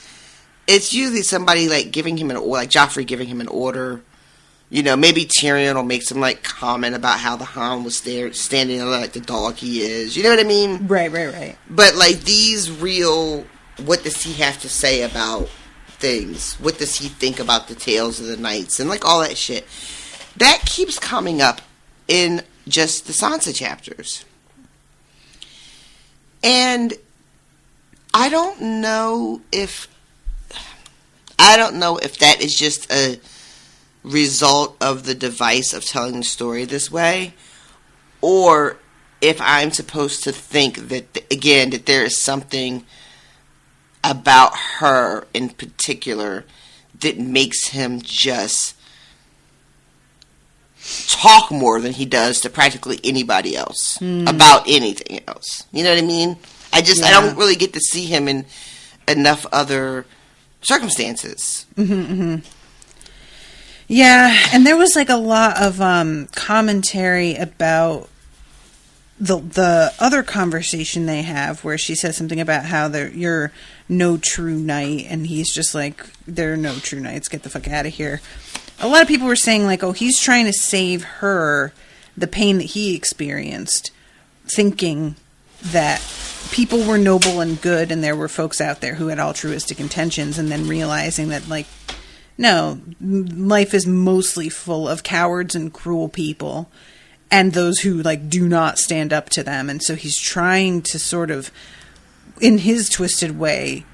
it's usually somebody giving him Joffrey giving him an order. Maybe Tyrion will make some comment about how the Hound was there standing there like the dog he is. You know what I mean? Right. But these real, what does he have to say about things? What does he think about the tales of the knights and all that shit? That keeps coming up in just the Sansa chapters. And I don't know if that is just a result of the device of telling the story this way, or if I'm supposed to think that, that there is something about her in particular that makes him just talk more than he does to practically anybody else about anything else. You know what I mean? I don't really get to see him in enough other circumstances. Yeah, and there was a lot of commentary about the other conversation they have where she says something about how you're no true knight, and he's just there are no true knights, get the fuck out of here. A lot of people were saying oh, he's trying to save her the pain that he experienced, thinking that people were noble and good and there were folks out there who had altruistic intentions, and then realizing that no, life is mostly full of cowards and cruel people and those who do not stand up to them. And so he's trying to sort of, in his twisted way,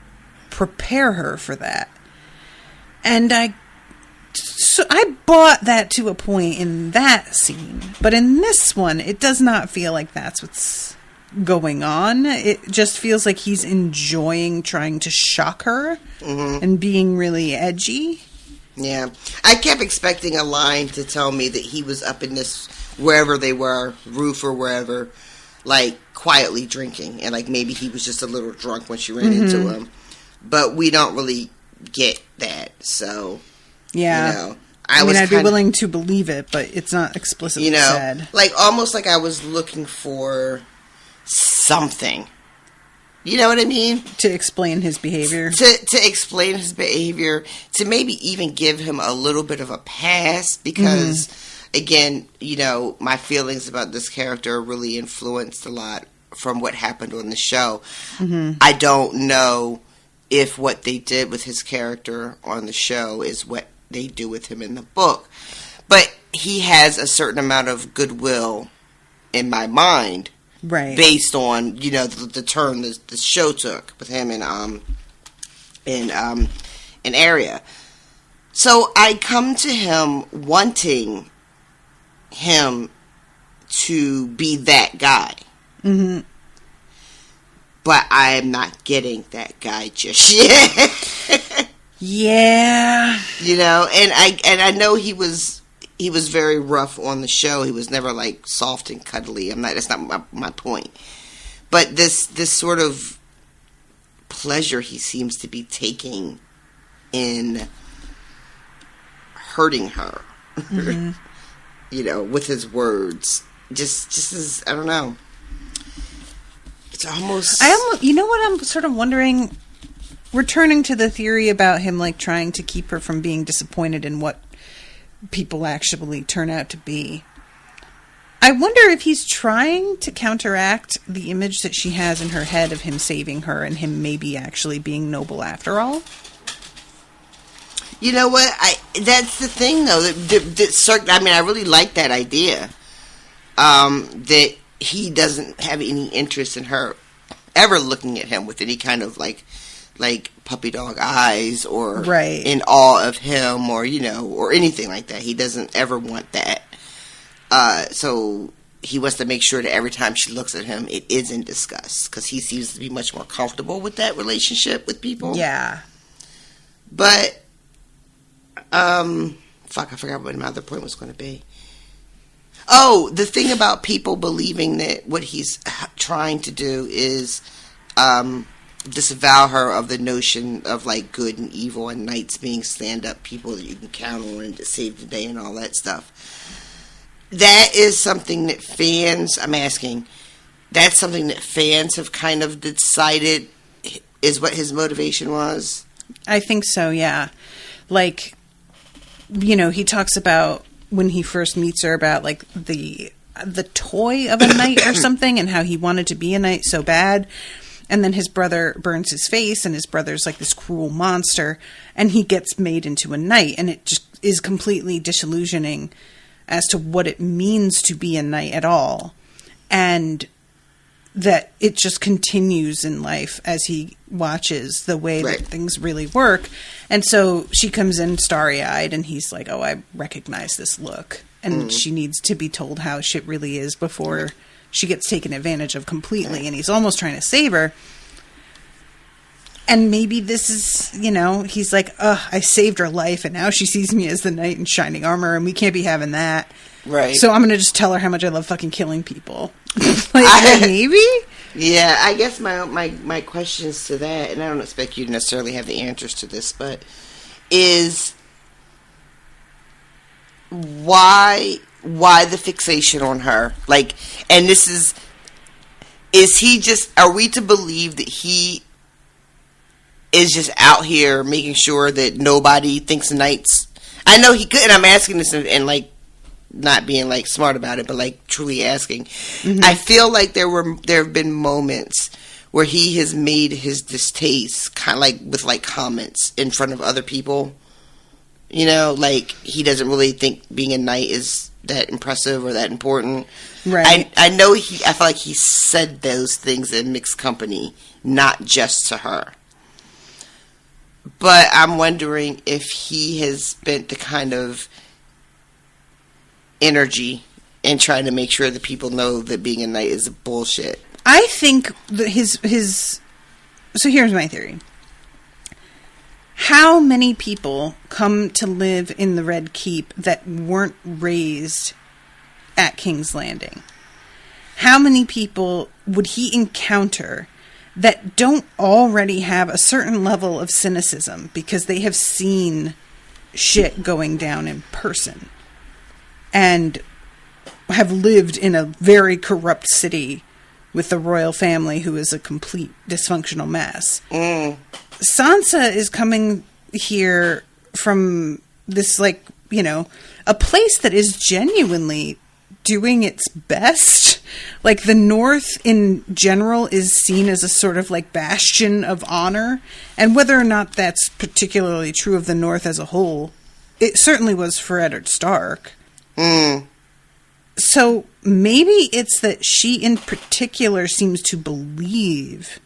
prepare her for that. And I bought that to a point in that scene. But in this one, it does not feel like that's what's going on. It just feels like he's enjoying trying to shock her and being really edgy. Yeah. I kept expecting a line to tell me that he was up in this, wherever they were, roof or wherever, quietly drinking. And, maybe he was just a little drunk when she ran into him. But we don't really get that. So, yeah. I'd be willing to believe it, but it's not explicitly said. Almost like I was looking for something. You know what I mean? To explain his behavior. To explain his behavior. To maybe even give him a little bit of a pass. Because, again, my feelings about this character are really influenced a lot from what happened on the show. I don't know if what they did with his character on the show is what they do with him in the book. But he has a certain amount of goodwill in my mind, right? Based on the turn the show took with him in Arya. So I come to him wanting him to be that guy, but I am not getting that guy just yet. Yeah, and I know he was very rough on the show. He was never like soft and cuddly. That's not my point. But this sort of pleasure he seems to be taking in hurting her, with his words, just as, I don't know. It's almost. You know what I'm sort of wondering. Returning to the theory about him like trying to keep her from being disappointed in what people actually turn out to be. I wonder if he's trying to counteract the image that she has in her head of him saving her and him maybe actually being noble after all. You know what? That's the thing, though. I really like that idea. That he doesn't have any interest in her ever looking at him with any kind of like puppy dog eyes or in awe of him or or anything like that. He doesn't ever want that. So he wants to make sure that every time she looks at him, it is in disgust, because he seems to be much more comfortable with that relationship with people. Yeah. But I forgot what my other point was going to be. Oh, the thing about people believing that what he's trying to do is disavow her of the notion of like good and evil and knights being stand-up people that you can count on to save the day and all that stuff. That is something that that's something that fans have kind of decided is what his motivation was. I think so, yeah. Like, he talks about when he first meets her about like the toy of a knight or something, and how he wanted to be a knight so bad. And then his brother burns his face, and his brother's like this cruel monster, and he gets made into a knight, and it just is completely disillusioning as to what it means to be a knight at all. And that it just continues in life as he watches the way that things really work. And so she comes in starry-eyed, and he's like, oh, I recognize this look. And she needs to be told how shit really is before she gets taken advantage of completely. And he's almost trying to save her. And maybe this is, he's like, I saved her life, and now she sees me as the knight in shining armor, and we can't be having that. Right. So I'm going to just tell her how much I love fucking killing people. Maybe? Yeah, I guess my questions to that, and I don't expect you to necessarily have the answers to this, but is why the fixation on her? Like, and this is he just, are we to believe that he is just out here making sure that nobody thinks knights? I know he could, and I'm asking this and like not being like smart about it, but like truly asking. I feel like there have been moments where he has made his distaste kind of like with like comments in front of other people. Like he doesn't really think being a knight is that impressive or that important. Right. I know I feel like he said those things in mixed company, not just to her. But I'm wondering if he has spent the kind of energy in trying to make sure that people know that being a knight is bullshit. I think that his. So here's my theory. How many people come to live in the Red Keep that weren't raised at King's Landing? How many people would he encounter that don't already have a certain level of cynicism because they have seen shit going down in person and have lived in a very corrupt city with the royal family who is a complete dysfunctional mess? Sansa is coming here from this, like, a place that is genuinely doing its best. Like, the North in general is seen as a sort of like bastion of honor, and whether or not that's particularly true of the North as a whole, it certainly was for Eddard Stark. So maybe it's that she in particular seems to believe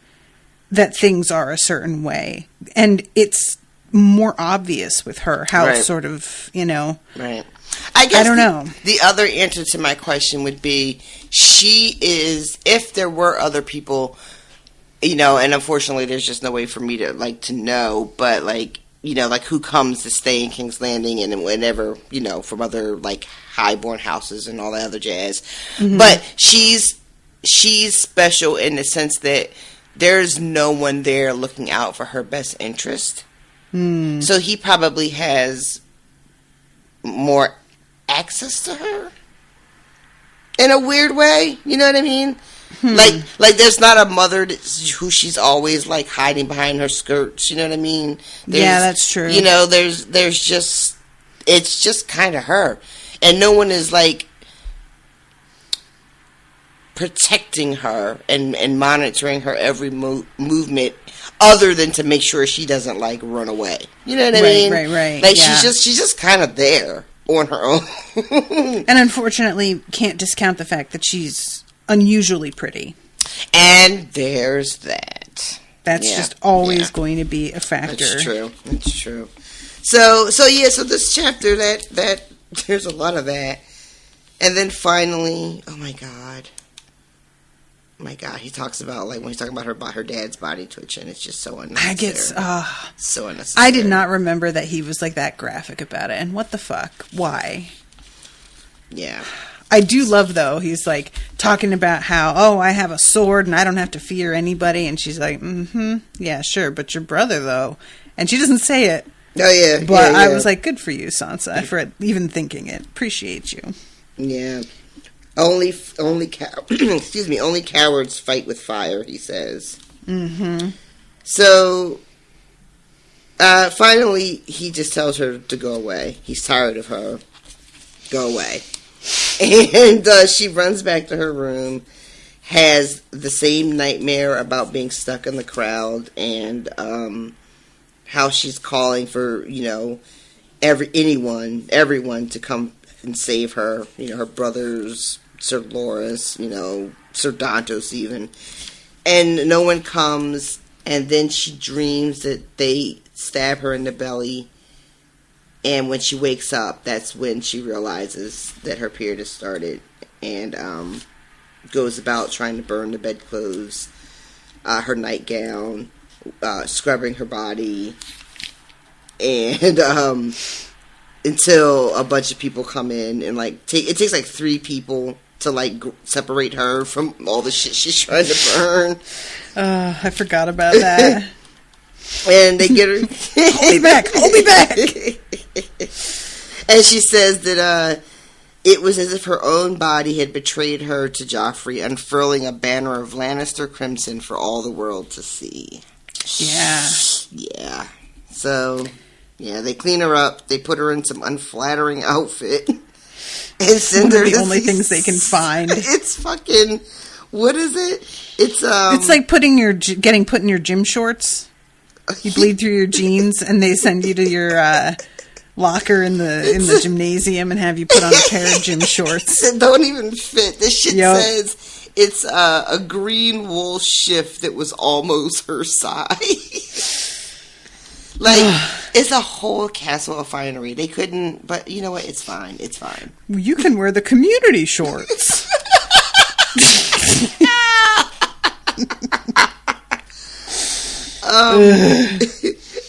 that things are a certain way, and it's more obvious with her how sort of, you know. Right. I guess I don't know. The other answer to my question would be, she is, if there were other people, you know, and unfortunately there's just no way for me to, like, to know, but, like, you know, like, who comes to stay in King's Landing and whenever, you know, from other, like, highborn houses and all that other jazz. But she's special in the sense that there's no one there looking out for her best interest. So he probably has more access to her in a weird way. You know what I mean? Like there's not a mother who she's always like hiding behind her skirts. You know what I mean? Yeah, that's true. You know, there's just, it's just kind of her, and no one is like protecting her and monitoring her every movement, other than to make sure she doesn't like run away. You know what I mean? Right. Like she's just kind of there on her own. And unfortunately, can't discount the fact that she's unusually pretty. And there's that. That's just always going to be a factor. That's true. That's true. So this chapter, that there's a lot of that. And then finally, oh my god, he talks about, like, when he's talking about her dad's body twitching, it's just so unnecessary. So unnecessary. I did not remember that he was, like, that graphic about it, and what the fuck? Why? Yeah. I do love, though, he's, like, talking about how, I have a sword and I don't have to fear anybody, and she's like, yeah, sure, but your brother, though. And she doesn't say it. Oh, yeah. But I was like, good for you, Sansa, for even thinking it. Appreciate you. Yeah. Only cowards fight with fire, he says. So, finally, he just tells her to go away. He's tired of her. Go away. And she runs back to her room, has the same nightmare about being stuck in the crowd, and how she's calling for, you know, everyone to come and save her. You know, her brothers, Sir Loras, you know, Sir Dantos even. And no one comes, and then she dreams that they stab her in the belly. And when she wakes up, that's when she realizes that her period has started, and goes about trying to burn the bedclothes, her nightgown, scrubbing her body, and until a bunch of people come in and, like, it takes like 3 people to, like, separate her from all the shit she's trying to burn. I forgot about that. And they get her. Hold me back. And she says that it was as if her own body had betrayed her to Joffrey, unfurling a banner of Lannister crimson for all the world to see. Yeah. So, yeah, they clean her up. They put her in some unflattering outfit and send her. The only things they can find. It's fucking. What is it? It's like getting put in your gym shorts. You bleed through your jeans, and they send you to your locker in the gymnasium and have you put on a pair of gym shorts. That don't even fit. This shit says it's a green wool shift that was almost her size. Like, it's a whole castle of finery. They couldn't, but you know what? It's fine. It's fine. You can wear the community shorts.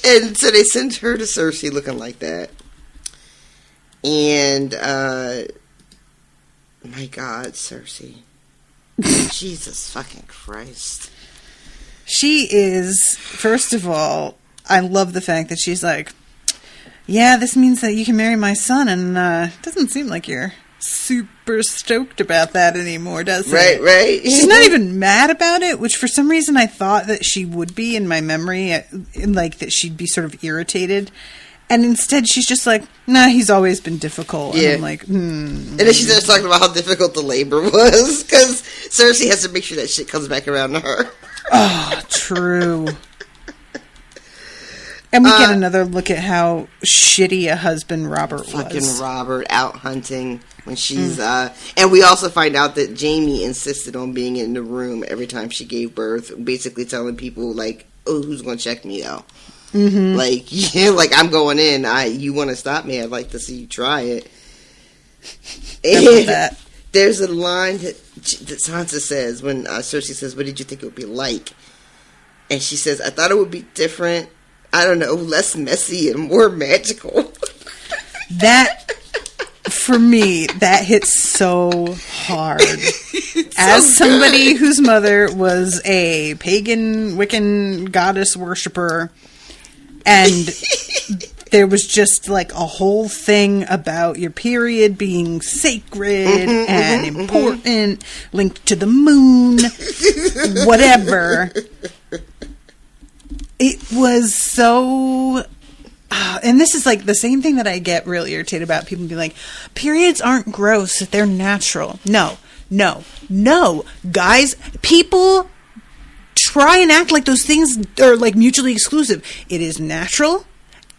And so they send her to Cersei looking like that. And, my God, Cersei. Jesus fucking Christ. She is, first of all, I love the fact that she's like, yeah, this means that you can marry my son, and it doesn't seem like you're super stoked about that anymore, does it? Right. She's not even mad about it, which for some reason I thought that she would be in my memory, like that she'd be sort of irritated. And instead, she's just like, nah, he's always been difficult. And I'm like, And then she starts talking about how difficult the labor was, because Cersei has to make sure that shit comes back around to her. Oh, true. And we get another look at how shitty a husband Robert was. Fucking Robert out hunting when she's... and we also find out that Jaime insisted on being in the room every time she gave birth, basically telling people, like, oh, who's going to check me, though? Mm-hmm. Like, yeah, like, I'm going in. You want to stop me? I'd like to see you try it. And there's a line that Sansa says when Cersei says, what did you think it would be like? And she says, I thought it would be different. I don't know, less messy and more magical. That, for me, that hits so hard. As somebody whose mother was a pagan, Wiccan goddess worshiper, and there was just like a whole thing about your period being sacred and important, linked to the moon, whatever. It was so... and this is like the same thing that I get really irritated about. People being like, periods aren't gross, they're natural. No. Guys, people try and act like those things are like mutually exclusive. It is natural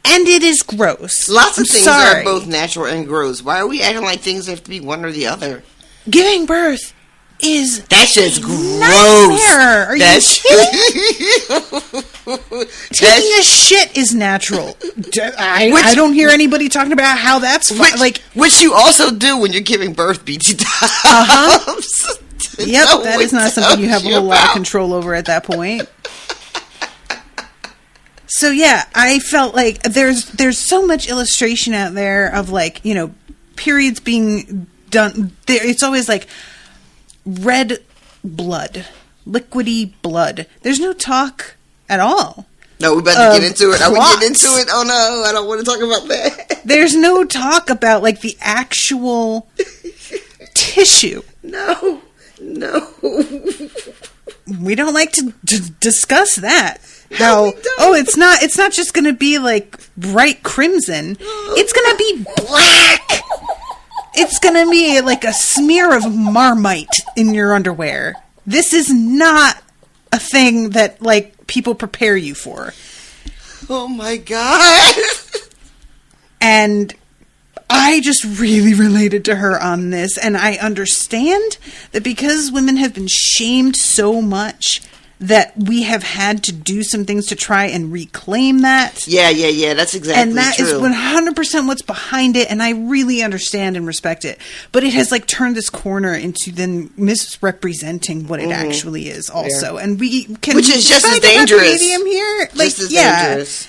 and it is gross. Lots of things are both natural and gross. Why are we acting like things have to be one or the other? Giving birth is... That shit's gross. Nightmare. Are you kidding? Taking a shit is natural. I don't hear anybody talking about how that's fine. Which you also do when you're giving birth, BT Dubs. Yep, that is not something you have a whole lot of control over at that point. So yeah, I felt like there's so much illustration out there of like, you know, periods being done. It's always like red blood, liquidy blood. There's no talk at all. No, we better get into it. Are we getting into it? Oh no, I don't want to talk about that. There's no talk about like the actual tissue. No. We don't like to discuss that. How it's not just going to be like bright crimson. It's going to be black. It's going to be like a smear of Marmite in your underwear. This is not a thing that like people prepare you for. Oh my God. And I just really related to her on this, and I understand that because women have been shamed so much that we have had to do some things to try and reclaim that. Yeah, that's exactly true. And that is 100% what's behind it, and I really understand and respect it. But it has like turned this corner into then misrepresenting what it actually is also. Yeah. And we can... Which is just as dangerous. Medium here. Like, just as dangerous.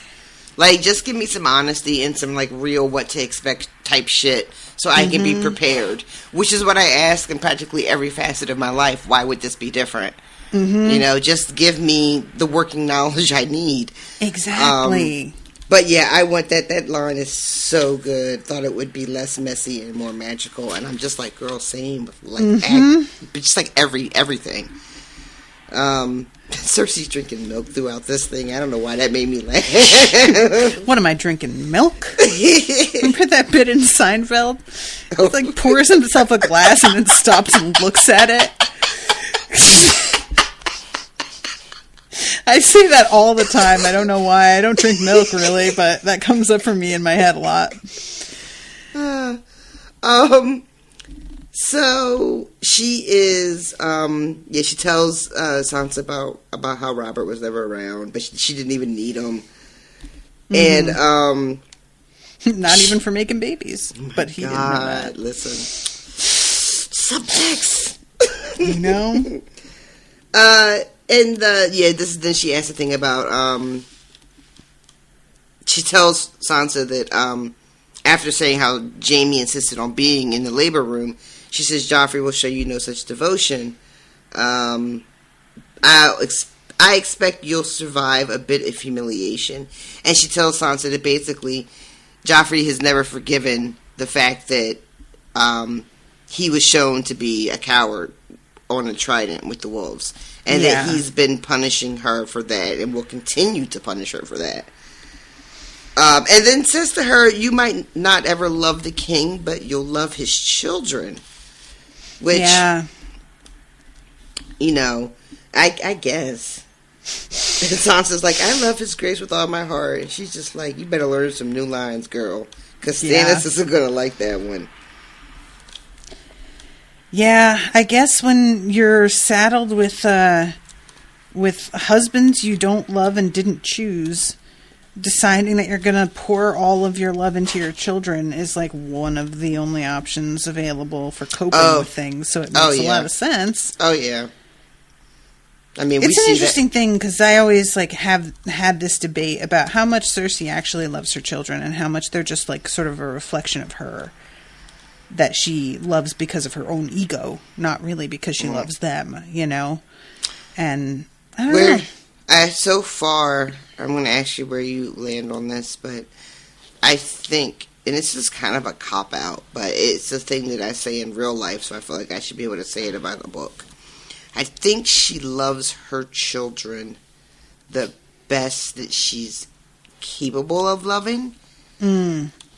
Like, just give me some honesty and some, like, real what to expect type shit so I can be prepared. Which is what I ask in practically every facet of my life. Why would this be different? You know, just give me the working knowledge I need. Exactly. But yeah, I want that. That line is so good. Thought it would be less messy and more magical. And I'm just like, girl, same. Like, just like everything. Cersei's drinking milk throughout this thing. I don't know why that made me laugh. What am I drinking? Milk? Remember that bit in Seinfeld? He like pours himself a glass and then stops and looks at it. I say that all the time. I don't know why. I don't drink milk really, but that comes up for me in my head a lot. So she is, she tells Sansa about how Robert was never around, but she didn't even need him. And, not even for making babies, but he didn't know that. Listen. Subtext! You know? Then she asks the thing about, she tells Sansa that, after saying how Jaime insisted on being in the labor room, she says, Joffrey will show you no such devotion. I expect you'll survive a bit of humiliation. And she tells Sansa that basically Joffrey has never forgiven the fact that he was shown to be a coward on a trident with the wolves. And that he's been punishing her for that and will continue to punish her for that. And then says to her, you might not ever love the king, but you'll love his children. Which, yeah. you know, I guess. And Sansa's like, I love his grace with all my heart. And she's just like, you better learn some new lines, girl. Because Stannis isn't going to like that one. Yeah, I guess when you're saddled with husbands you don't love and didn't choose, deciding that you're going to pour all of your love into your children is like one of the only options available for coping with things. So it makes a lot of sense. Oh, yeah. I mean, it's an interesting thing because I always like have had this debate about how much Cersei actually loves her children and how much they're just like sort of a reflection of her that she loves because of her own ego, not really because she loves them, you know? And I don't know. So far, I'm going to ask you where you land on this, but I think, and this is kind of a cop-out, but it's a thing that I say in real life, so I feel like I should be able to say it about a book. I think she loves her children the best that she's capable of loving.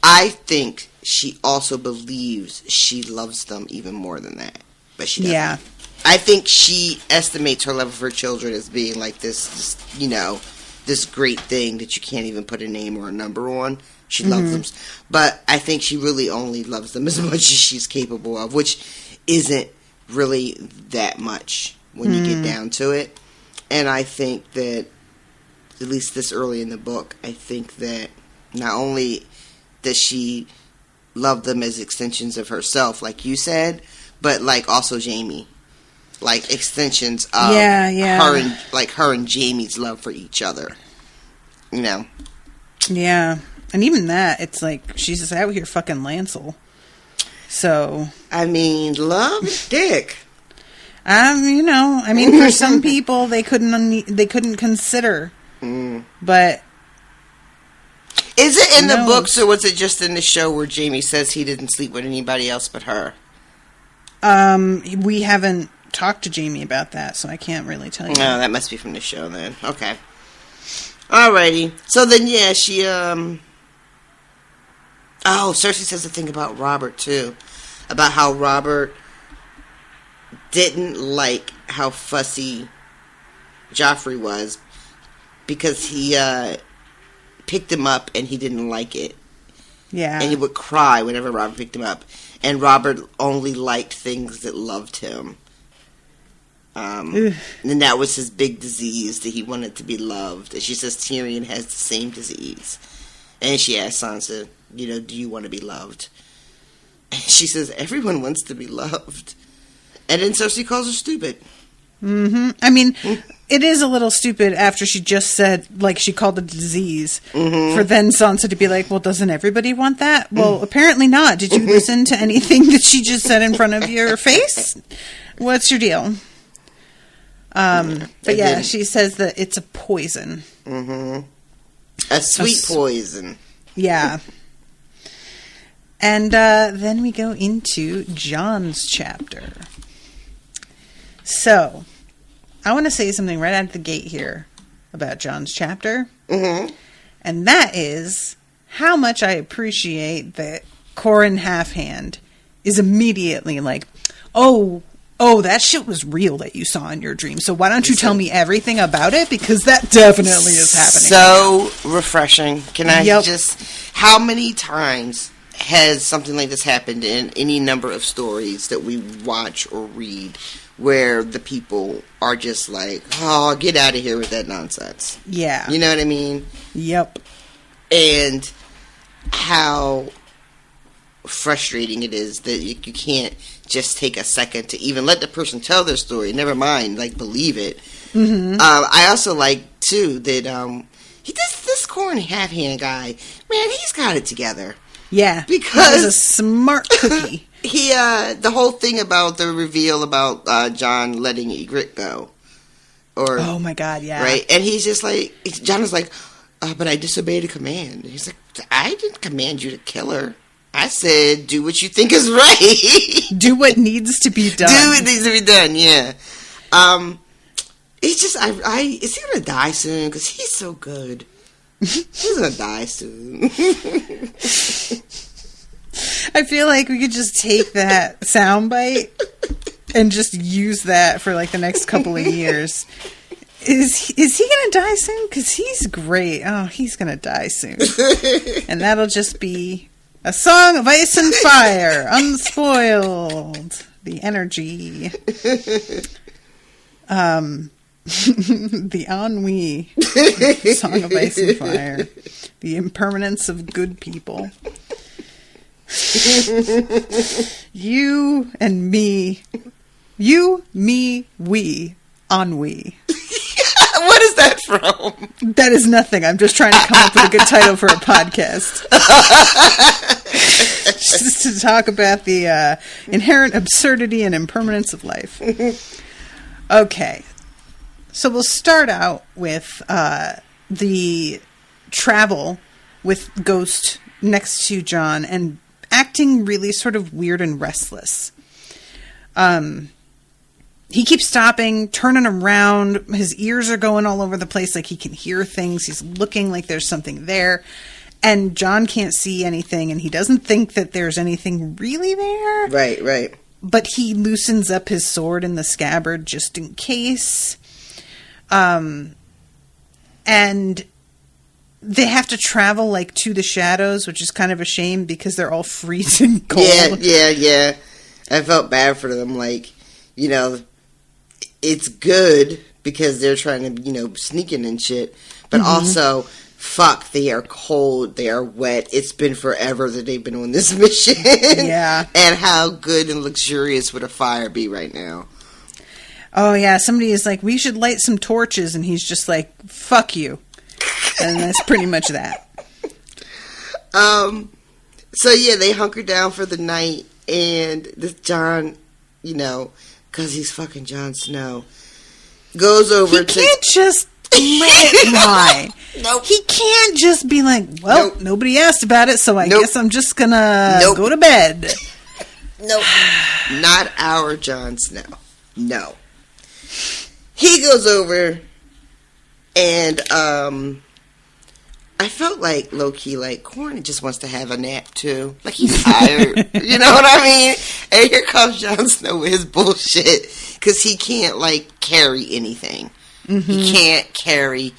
I think she also believes she loves them even more than that. But she doesn't. Yeah. I think she estimates her love of her children as being like this, you know, this great thing that you can't even put a name or a number on. She loves them. But I think she really only loves them as much as she's capable of, which isn't really that much when you get down to it. And I think that, at least this early in the book, I think that not only does she love them as extensions of herself, like you said, but like also Jaime. Like extensions of her and Jaime's love for each other. You know? Yeah. And even that, it's like she's just out here fucking Lancel. So I mean, love dick. You know, I mean, for some people they couldn't consider. But is it in the books or was it just in the show where Jaime says he didn't sleep with anybody else but her? We haven't talked to Jaime about that, so I can't really tell you. No, that must be from the show then. Okay. Alrighty. So then, yeah, she, Cersei says the thing about Robert, too. About how Robert didn't like how fussy Joffrey was because he, picked him up and he didn't like it. Yeah. And he would cry whenever Robert picked him up. And Robert only liked things that loved him. And that was his big disease, that he wanted to be loved. And she says Tyrion has the same disease. And she asks Sansa, you know, do you want to be loved? And she says, everyone wants to be loved. And then Cersei calls her stupid. I mean, it is a little stupid after she just said, like, she called it a disease, for then Sansa to be like, well, doesn't everybody want that? Well, apparently not. Did you listen to anything that she just said in front of your face? What's your deal? But yeah, she says that it's a poison. A sweet poison. Yeah. And then we go into Jon's chapter. So, I want to say something right out of the gate here about Jon's chapter. And that is how much I appreciate that Corin Halfhand is immediately like, oh, that shit was real that you saw in your dream. So why don't you tell me everything about it? Because that definitely is happening. So refreshing. Can I just... How many times has something like this happened in any number of stories that we watch or read where the people are just like, oh, get out of here with that nonsense? Yeah. You know what I mean? Yep. And how frustrating it is that you can't just take a second to even let the person tell their story. Never mind, like, believe it. I also like, too, that this Corin Halfhand guy, man, he's got it together. Yeah. Because he's a smart cookie. He, the whole thing about the reveal about Jon letting Ygritte go. Or, oh, my God, yeah. Right? And he's just like, Jon is like, but I disobeyed a command. He's like, I didn't command you to kill her. I said, do what you think is right. Do what needs to be done. Do what needs to be done, yeah. It's just, is he going to die soon? Because he's so good. He's gonna die soon. I feel like we could just take that soundbite and just use that for like the next couple of years. Is he gonna die soon? Because he's great. Oh, he's gonna die soon. And that'll just be a song of ice and fire, unspoiled. The energy. The ennui. Song of ice and fire. The impermanence of good people. You and me. You, me, we. Ennui. What is that from? That is nothing. I'm just trying to come up with a good title for a podcast. Just to talk about the inherent absurdity and impermanence of life. Okay. So we'll start out with the travel with Ghost next to Jon and acting really sort of weird and restless. He keeps stopping, turning around. His ears are going all over the place like he can hear things. He's looking like there's something there. And Jon can't see anything, and he doesn't think that there's anything really there. Right. But he loosens up his sword in the scabbard just in case. And they have to travel, like, to the shadows, which is kind of a shame because they're all freezing cold. Yeah. I felt bad for them, like, you know, it's good because they're trying to, you know, sneak in and shit. But also, fuck, they are cold. They are wet. It's been forever that they've been on this mission. Yeah. And how good and luxurious would a fire be right now? Oh, yeah. Somebody is like, we should light some torches. And he's just like, fuck you. And that's pretty much that. So, yeah, they hunker down for the night. And this Jon, you know, because he's fucking Jon Snow, goes over He can't just let it lie. Nope. He can't just be like, well, Nope. nobody asked about it, so I guess I'm just gonna go to bed. Nope. Not our Jon Snow. No. He goes over and I felt like low-key like Corn just wants to have a nap too. Like he's tired. You know what I mean? And here comes Jon Snow with his bullshit because he can't like carry anything. He can't carry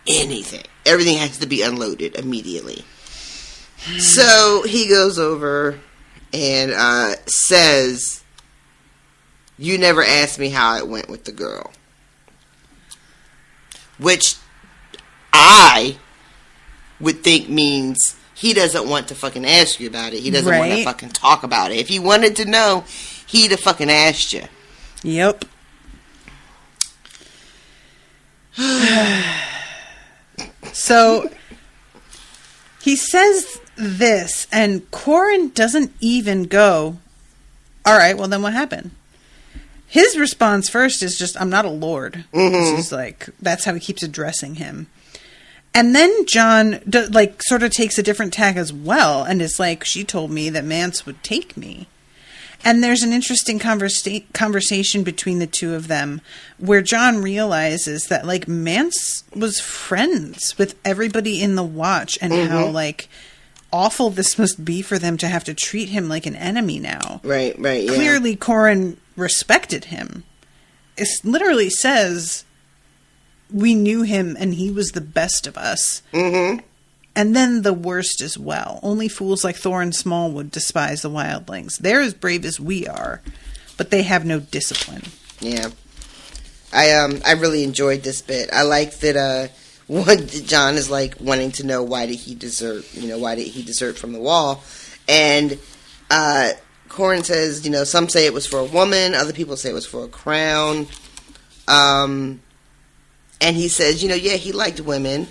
anything. Everything has to be unloaded immediately. So he goes over and says, "You never asked me how it went with the girl," which I would think means he doesn't want to fucking ask you about it. He doesn't want to fucking talk about it. If he wanted to know, he'd have fucking asked you. Yep. So he says this, and Corin doesn't even go, all right, well then what happened? His response first is just, I'm not a lord. He's like, that's how he keeps addressing him. And then Jon, sort of takes a different tack as well, and is like, she told me that Mance would take me. And there's an interesting conversation between the two of them, where Jon realizes that, like, Mance was friends with everybody in the Watch, and how, like, awful this must be for them to have to treat him like an enemy now. Right, yeah. Clearly, Corin respected him. It literally says, we knew him and he was the best of us. And then the worst as well. Only fools like Thorin Smallwood despise the wildlings. They're as brave as we are, but they have no discipline. Yeah. I really enjoyed this bit. I like that Jon is like wanting to know why did he desert from the wall. And Corin says, you know, some say it was for a woman, other people say it was for a crown. And he says, you know, yeah, he liked women,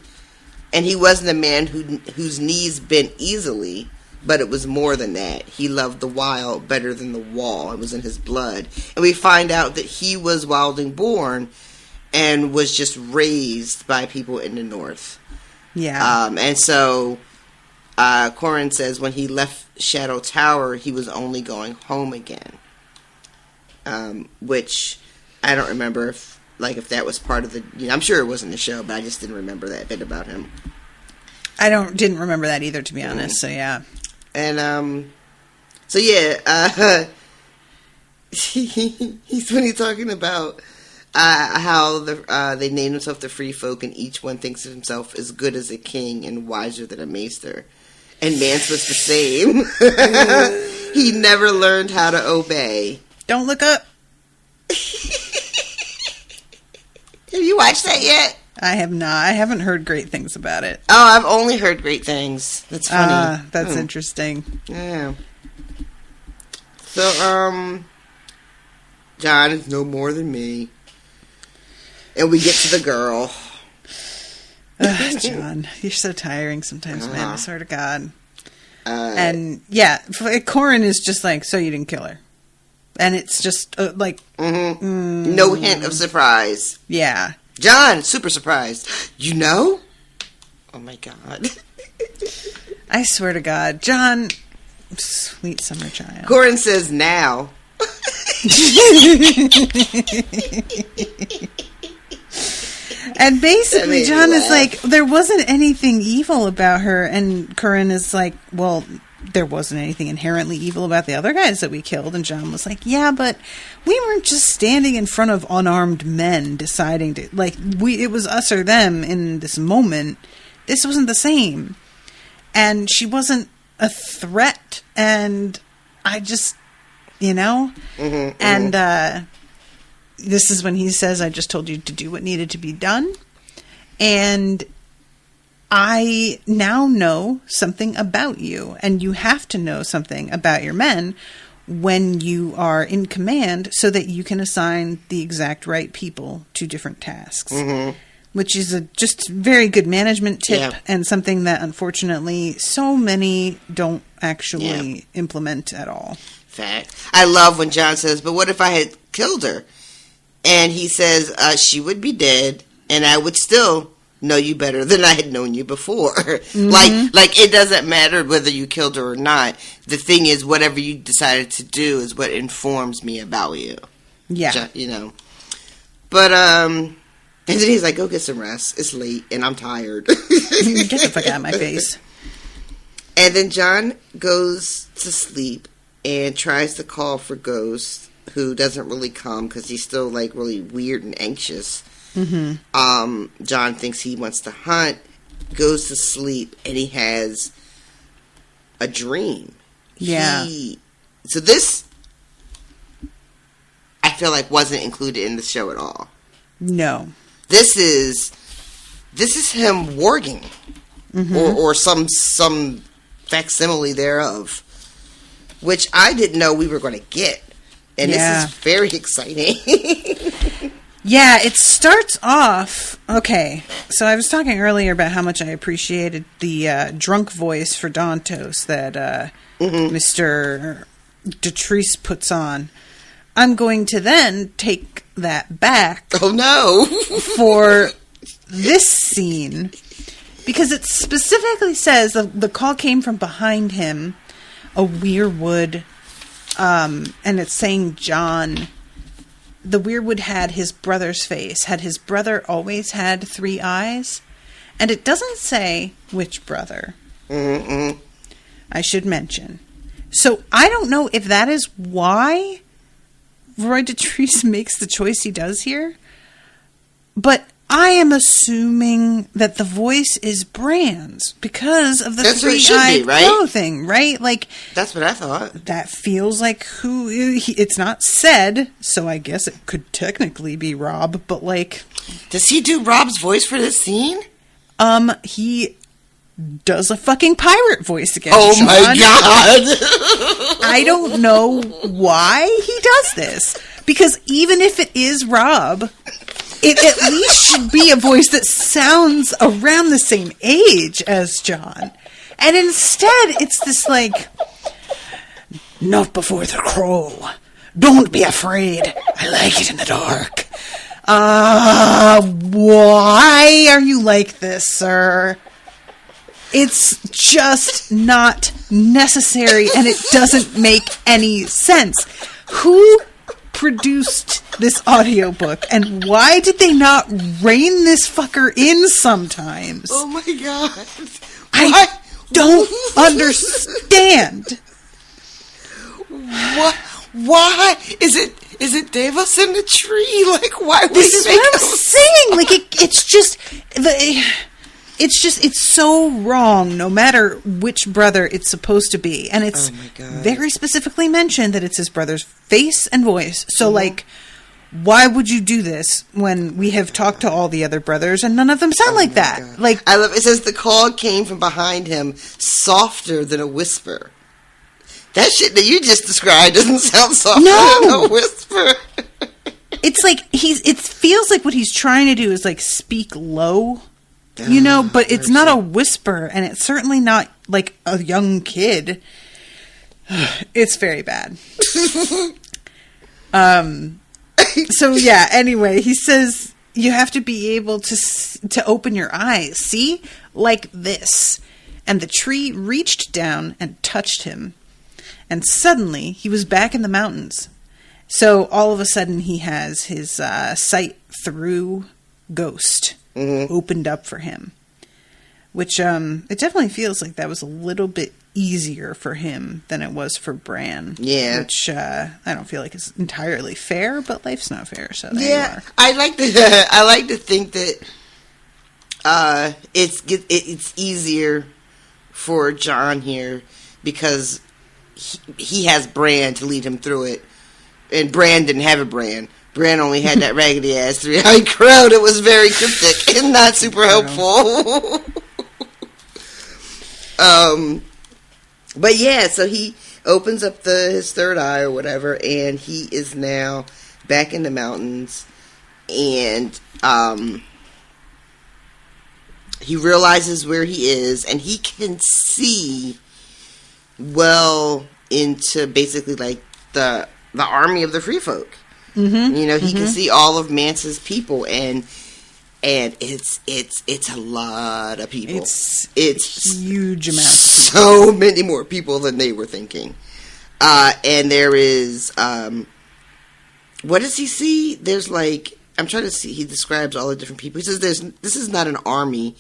and he wasn't a man whose knees bent easily, but it was more than that. He loved the wild better than the wall. It was in his blood. And we find out that he was wilding born and was just raised by people in the north. Yeah. And so Corin says when he left Shadow Tower, he was only going home again. Which I don't remember if that was part of the... You know, I'm sure it wasn't the show, but I just didn't remember that bit about him. didn't remember that either, to be honest. So yeah. And so yeah, he's when he's talking about how they named themselves the Free Folk, and each one thinks of himself as good as a king and wiser than a maester. And Mance was the same. He never learned how to obey. Don't look up. Have you watched that yet? I have not. I haven't heard great things about it. Oh, I've only heard great things. That's funny. That's interesting. Yeah. So, Jon is no more than me. And we get to the girl. Ugh, Jon, you're so tiring sometimes, man. I swear to God. And, yeah, Corin is just like, so you didn't kill her. And it's just, like... Mm-hmm. No hint of surprise. Yeah. Jon, super surprised. You know? Oh, my God. I swear to God. Jon, sweet summer child. Corin says now. And basically, Jon is like, there wasn't anything evil about her. And Corin is like, well, there wasn't anything inherently evil about the other guys that we killed. And Jon was like, yeah, but we weren't just standing in front of unarmed men deciding to, like, it was us or them in this moment. This wasn't the same. And she wasn't a threat. And I just, you know? Mm-hmm, and, this is when he says, I just told you to do what needed to be done. And I now know something about you. And you have to know something about your men when you are in command so that you can assign the exact right people to different tasks. Mm-hmm. Which is just very good management tip and something that, unfortunately, so many don't actually implement at all. Fact. I love when Jon says, but what if I had killed her? And he says, she would be dead, and I would still know you better than I had known you before. Mm-hmm. Like it doesn't matter whether you killed her or not. The thing is, whatever you decided to do is what informs me about you. Yeah. You know. But, and then he's like, go get some rest. It's late, and I'm tired. Get the fuck out of my face. And then Jon goes to sleep and tries to call for Ghost, who doesn't really come because he's still, like, really weird and anxious. Mm-hmm. Jon thinks he wants to hunt, goes to sleep, and he has a dream. Yeah. So this, I feel like, wasn't included in the show at all. No. This is him warging. Mm-hmm. Or some facsimile thereof, which I didn't know we were going to get. And this is very exciting. Yeah, it starts off... Okay, so I was talking earlier about how much I appreciated the drunk voice for Dantos that Mr. Detrice puts on. I'm going to then take that back. Oh, no. For this scene, because it specifically says the call came from behind him, a weirwood... and it's saying Jon, the weirwood had his brother's face. Had his brother always had 3 eyes? And it doesn't say which brother. Mm-hmm. I should mention. So I don't know if that is why Roy Detrice makes the choice he does here. But I am assuming that the voice is Bran's because of the 3-eyed crow thing, right? Like, that's what I thought. That feels like it's not said, so I guess it could technically be Robb, but like... Does he do Robb's voice for this scene? He does a fucking pirate voice again. Oh Sean. My God! I don't know why he does this. Because even if it is Robb... It at least should be a voice that sounds around the same age as Jon. And instead, it's this like, not before the crow. Don't be afraid. I like it in the dark. Why are you like this, sir? It's just not necessary, and it doesn't make any sense. Who produced this audiobook, and why did they not rein this fucker in sometimes? Oh my god. I don't understand. What? Why is it Davos in the tree? Like, why would this is what I'm saying? Like, it's so wrong, no matter which brother it's supposed to be. And it's very specifically mentioned that it's his brother's face and voice. So, like, why would you do this when we have talked to all the other brothers and none of them sound like that? God. Like, I love it. Says the call came from behind him, softer than a whisper. That shit that you just described doesn't sound softer than a whisper. It's like it feels like what he's trying to do is like speak low, you know, but it's not a whisper, and it's certainly not like a young kid. It's very bad. So yeah, anyway, he says you have to be able to open your eyes, see? Like this. And the tree reached down and touched him. And suddenly, he was back in the mountains. So, all of a sudden, he has his sight through Ghost opened up for him. Which, it definitely feels like that was a little bit easier for him than it was for Bran. Yeah. Which, I don't feel like is entirely fair, but life's not fair, so there you are. I like to think that it's easier for Jon here because he has Bran to lead him through it, and Bran didn't have a Bran. Bran only had that raggedy ass 3-eyed crow that was very cryptic and not super helpful. But yeah, so he opens up his third eye or whatever, and he is now back in the mountains, and he realizes where he is, and he can see well into basically like the army of the free folk. Mm-hmm. You know, he can see all of Mance's people, and it's a lot of people. It's huge amount. So many more people than they were thinking. And there is what does he see? There's like, I'm trying to see. He describes all the different people. He says this is not an army.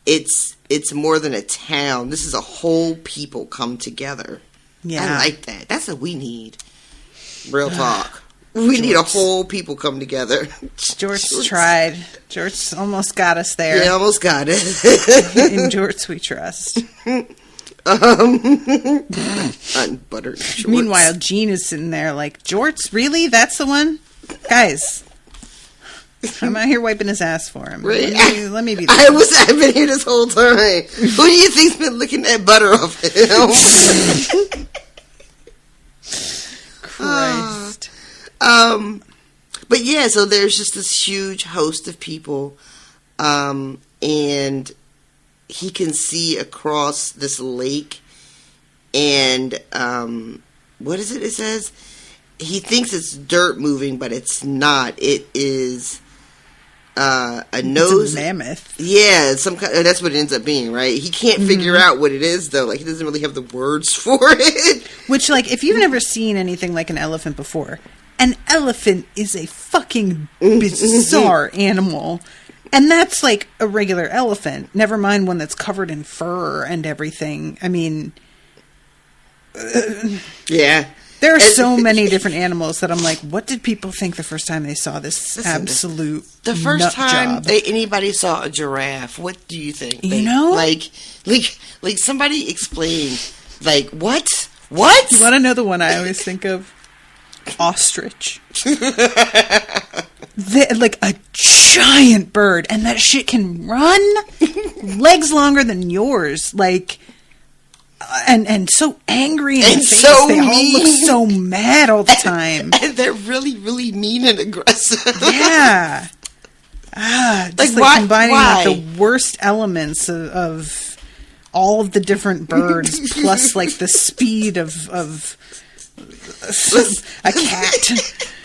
It's more than a town. This is a whole people come together. Yeah. I like that. That's what we need. Real talk. We need a whole people come together. George tried. George almost got us there. Yeah, almost got it. In George we trust. Unbuttered Jorts. Meanwhile, Gene is sitting there like, Jorts? Really? That's the one? Guys, I'm out here wiping his ass for him. Right. Let me be I've been here this whole time. Who do you think's been licking that butter off him? Christ. But yeah, so there's just this huge host of people, and he can see across this lake, and what is it? It says he thinks it's dirt moving, but it's not. It is a nose. It's a mammoth. Yeah, some kind. That's what it ends up being, right? He can't figure out what it is, though. Like, he doesn't really have the words for it. Which, like, if you've never seen anything like an elephant before, an elephant is a fucking bizarre animal. And that's like a regular elephant. Never mind one that's covered in fur and everything. I mean, yeah. There are so many different animals that I'm like, what did people think the first time they saw this absolute The first nut time job? anybody saw a giraffe, what do you think? You know? Like somebody explain, like, what? What? You want to know the one I always think of? Ostrich. Like a giant bird, and that shit can run legs longer than yours, like, and so angry in the face. So they mean. all look so mad all the time, and they're really, really mean and aggressive. Yeah. Just like combining like the worst elements of all of the different birds, plus like the speed of a cat.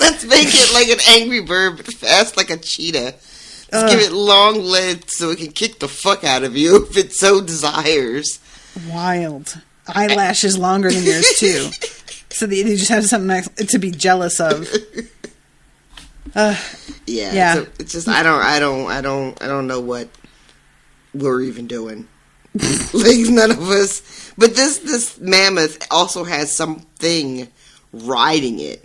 Let's make it like an angry bird, but fast like a cheetah. Let's give it long legs so it can kick the fuck out of you if it so desires. Wild. Eyelashes longer than yours, too. So they just have something to be jealous of. Yeah. So it's just I don't know what we're even doing. Like none of us. But this mammoth also has something riding it,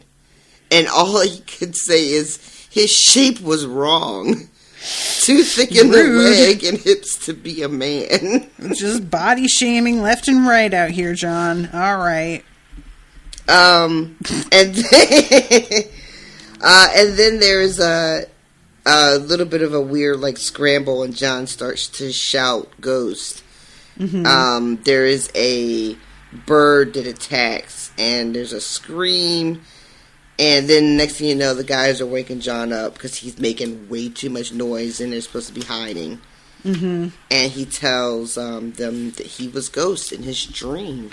and all he could say is his shape was wrong. Too thick in the leg and hips to be a man. Just body shaming left and right out here, John. All right. And then there's a little bit of a weird like scramble, and John starts to shout "Ghost." Mm-hmm. There is a bird that attacks, and there's a scream. And then next thing you know, the guys are waking John up because he's making way too much noise and they're supposed to be hiding. Mm-hmm. And he tells them that he was Ghost in his dream.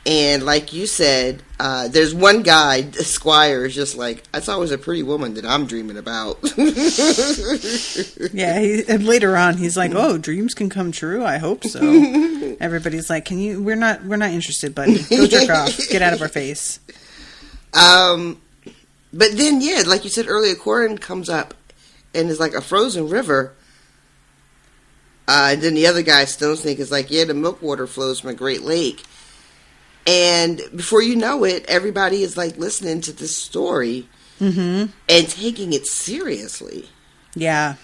And like you said, there's one guy, Squire, is just like, I thought it was a pretty woman that I'm dreaming about. Yeah, and later on, he's like, "Oh, dreams can come true. I hope so." Everybody's like, "Can you? We're not interested, buddy. Go jerk off. Get out of our face." But then, yeah, like you said earlier, Corin comes up and is like a frozen river. And then the other guy, Stone Snake, is like, yeah, the milk water flows from a great lake. And before you know it, everybody is like listening to this story and taking it seriously. Yeah.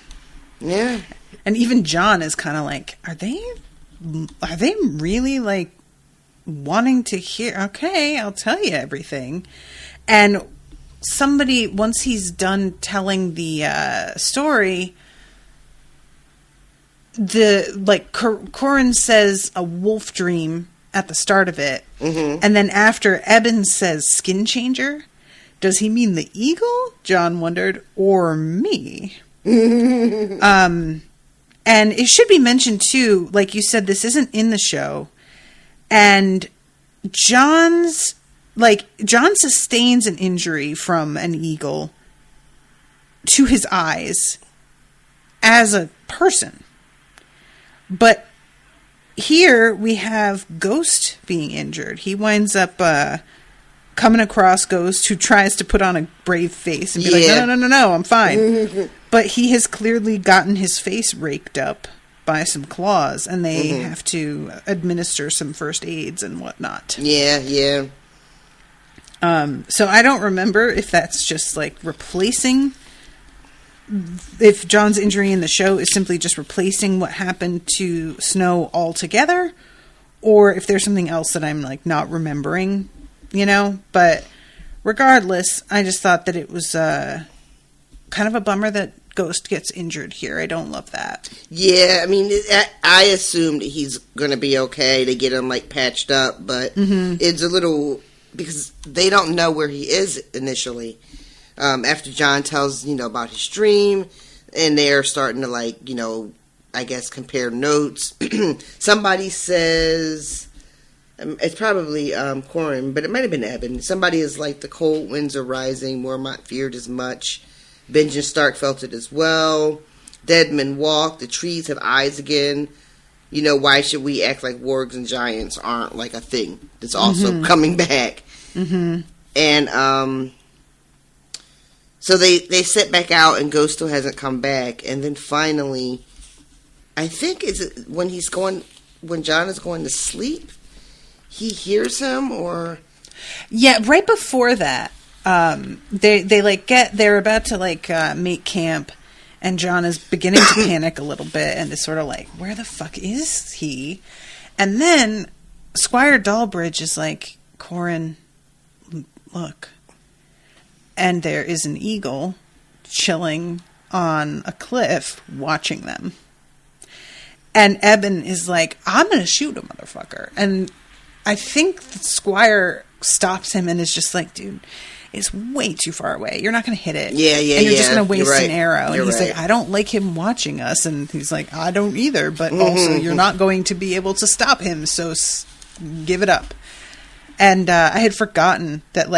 Yeah. And even John is kind of like, are they really like wanting to hear? Okay, I'll tell you everything. And somebody, once he's done telling the story, Corin says a wolf dream at the start of it, and then after Eben says skin changer. Does he mean the eagle? John wondered, or me? And it should be mentioned too, like you said, this isn't in the show, and John sustains an injury from an eagle to his eyes as a person. But here we have Ghost being injured. He winds up coming across Ghost, who tries to put on a brave face and be like, no, I'm fine. But he has clearly gotten his face raked up by some claws, and they have to administer some first aids and whatnot. Yeah. So I don't remember if that's just like replacing, if John's injury in the show is simply just replacing what happened to Snow altogether, or if there's something else that I'm like not remembering, but regardless, I just thought that it was kind of a bummer that Ghost gets injured here. I don't love that. Yeah, I mean, I assumed he's going to be okay to get him like patched up, but it's a little, because they don't know where he is initially. After John tells, about his dream, and they're starting to like, I guess compare notes. Somebody says, it's probably Corin, but it might have been Eben. Somebody is like, the cold winds are rising, Mormont feared as much. Benjen Stark felt it as well. Dead men walk, the trees have eyes again. Why should we act like wargs and giants aren't like a thing that's also coming back? And so they sit back out, and Ghost still hasn't come back. And then finally, I think when John is going to sleep, he hears him, or yeah, right before that, they're about to make camp, and John is beginning to panic a little bit, and is sort of like, where the fuck is he? And then Squire Dahlbridge is like, Corin, look. And there is an eagle chilling on a cliff watching them. And Eben is like, I'm going to shoot a motherfucker. And I think the Squire stops him and is just like, dude, it's way too far away. You're not going to hit it. Yeah. And you're just going to waste right. an arrow. And You're he's right. like, I don't like him watching us. And he's like, I don't either. But also, you're not going to be able to stop him. So give it up. And I had forgotten that,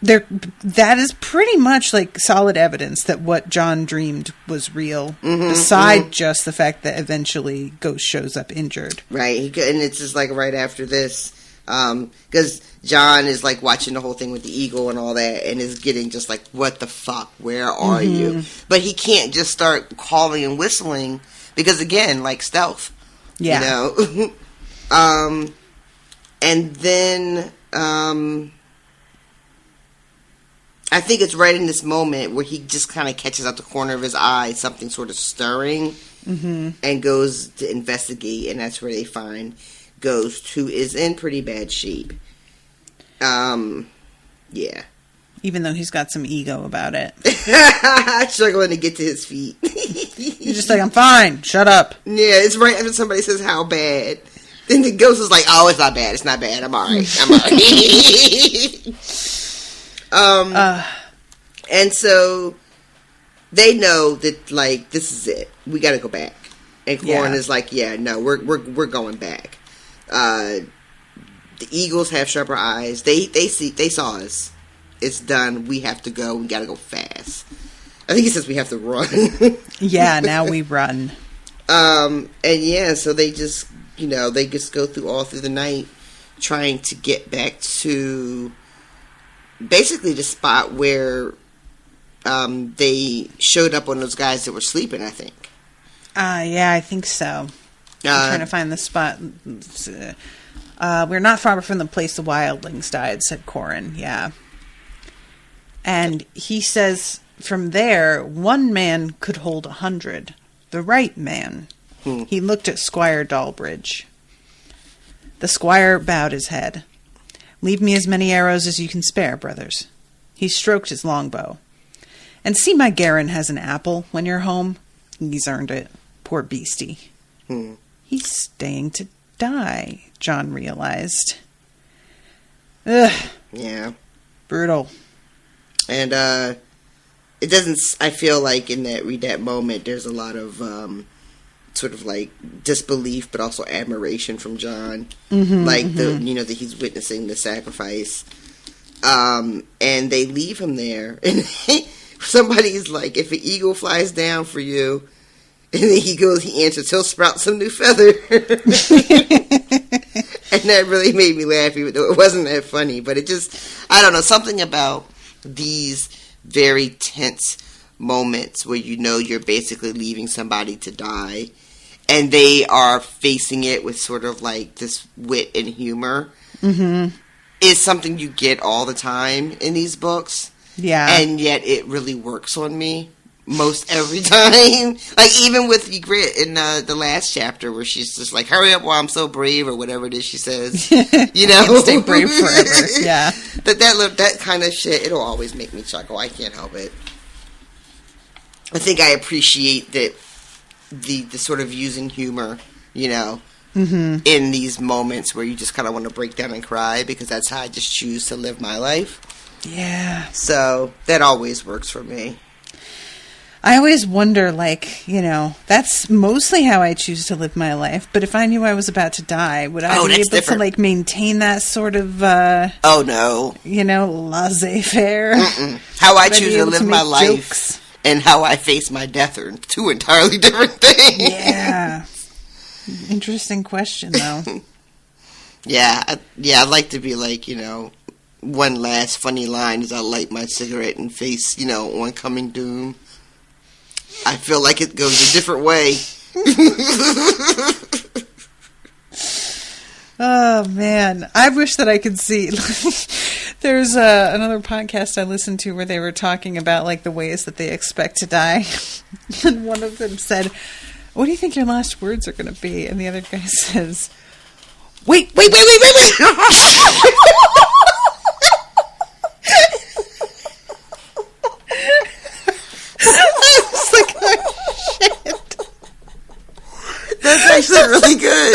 that is pretty much solid evidence that what John dreamed was real, beside just the fact that eventually Ghost shows up injured. Right, and it's just right after this, Because Jon is like watching the whole thing with the eagle and all that, and is getting just like, what the fuck, where are you? But he can't just start calling and whistling because, again, like stealth. Yeah. You know? And then I think it's right in this moment where he just kind of catches out the corner of his eye something sort of stirring, and goes to investigate, and that's where they find Ghost, who is in pretty bad shape. Yeah. Even though he's got some ego about it. Struggling to get to his feet. He's just like, I'm fine, shut up. Yeah, it's right after somebody says, how bad? Then the ghost is like, oh, it's not bad, it's not bad, I'm alright, and so they know that, like, this is it. We gotta go back. And Corin is like, yeah, no, we're going back. The eagles have sharper eyes. They saw us. It's done. We have to go. We gotta go fast. I think he says we have to run. Yeah, now we run. And yeah, so they just, they just go all through the night trying to get back to basically the spot where they showed up on those guys that were sleeping, I think. Yeah, I think so. I'm trying to find the spot. We're not far from the place the wildlings died, said Corin. Yeah. And he says, from there, one man could hold 100. The right man. He looked at Squire Dalbridge. The squire bowed his head. Leave me as many arrows as you can spare, brothers. He stroked his longbow. And see my Garen has an apple when you're home. He's earned it. Poor beastie. He's staying to die, Jon realized. Ugh. Yeah. Brutal. And it doesn't, I feel like in that moment there's a lot of sort of like disbelief but also admiration from Jon. Like that he's witnessing the sacrifice. And they leave him there, and somebody's like, if an eagle flies down for you, and then he answers, he'll sprout some new feather. And that really made me laugh, even though it wasn't that funny. But it just, I don't know, something about these very tense moments where you're basically leaving somebody to die, and they are facing it with sort of like this wit and humor, is something you get all the time in these books. Yeah. And yet it really works on me most every time. Like, even with Ygritte in the last chapter where she's just like, hurry up while I'm so brave, or whatever it is she says. Can't stay brave forever. Yeah. That kind of shit, it'll always make me chuckle. I can't help it. I think I appreciate that the sort of using humor, in these moments where you just kind of want to break down and cry, because that's how I just choose to live my life. Yeah. So that always works for me. I always wonder, that's mostly how I choose to live my life. But if I knew I was about to die, would I be able to, maintain that sort of, oh, no. laissez-faire? How I choose to live my life and how I face my death are two entirely different things. Yeah. Interesting question, though. I'd like to be like, one last funny line as I light my cigarette and face, oncoming doom. I feel like it goes a different way. Oh, man. I wish that I could see. There's another podcast I listened to where they were talking about, the ways that they expect to die. And one of them said, what do you think your last words are going to be? And the other guy says, wait. That's actually really good.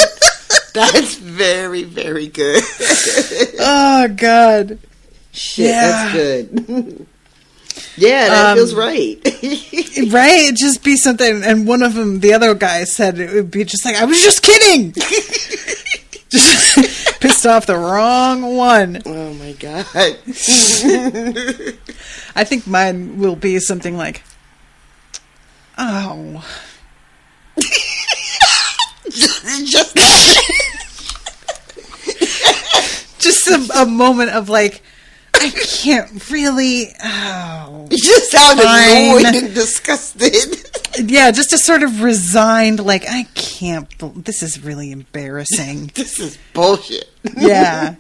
That's very, very good. Oh, God. Shit, that's good. Yeah, that feels right. Right? It'd just be something. And one of them, the other guy, said it would be just like, I was just kidding. Just pissed off the wrong one. Oh, my God. I think mine will be something like, oh. just a moment of like, I can't really. Oh, you just sound fine. annoyed and disgusted. Yeah, just a sort of resigned, like, I can't. This is really embarrassing. This is bullshit. Yeah,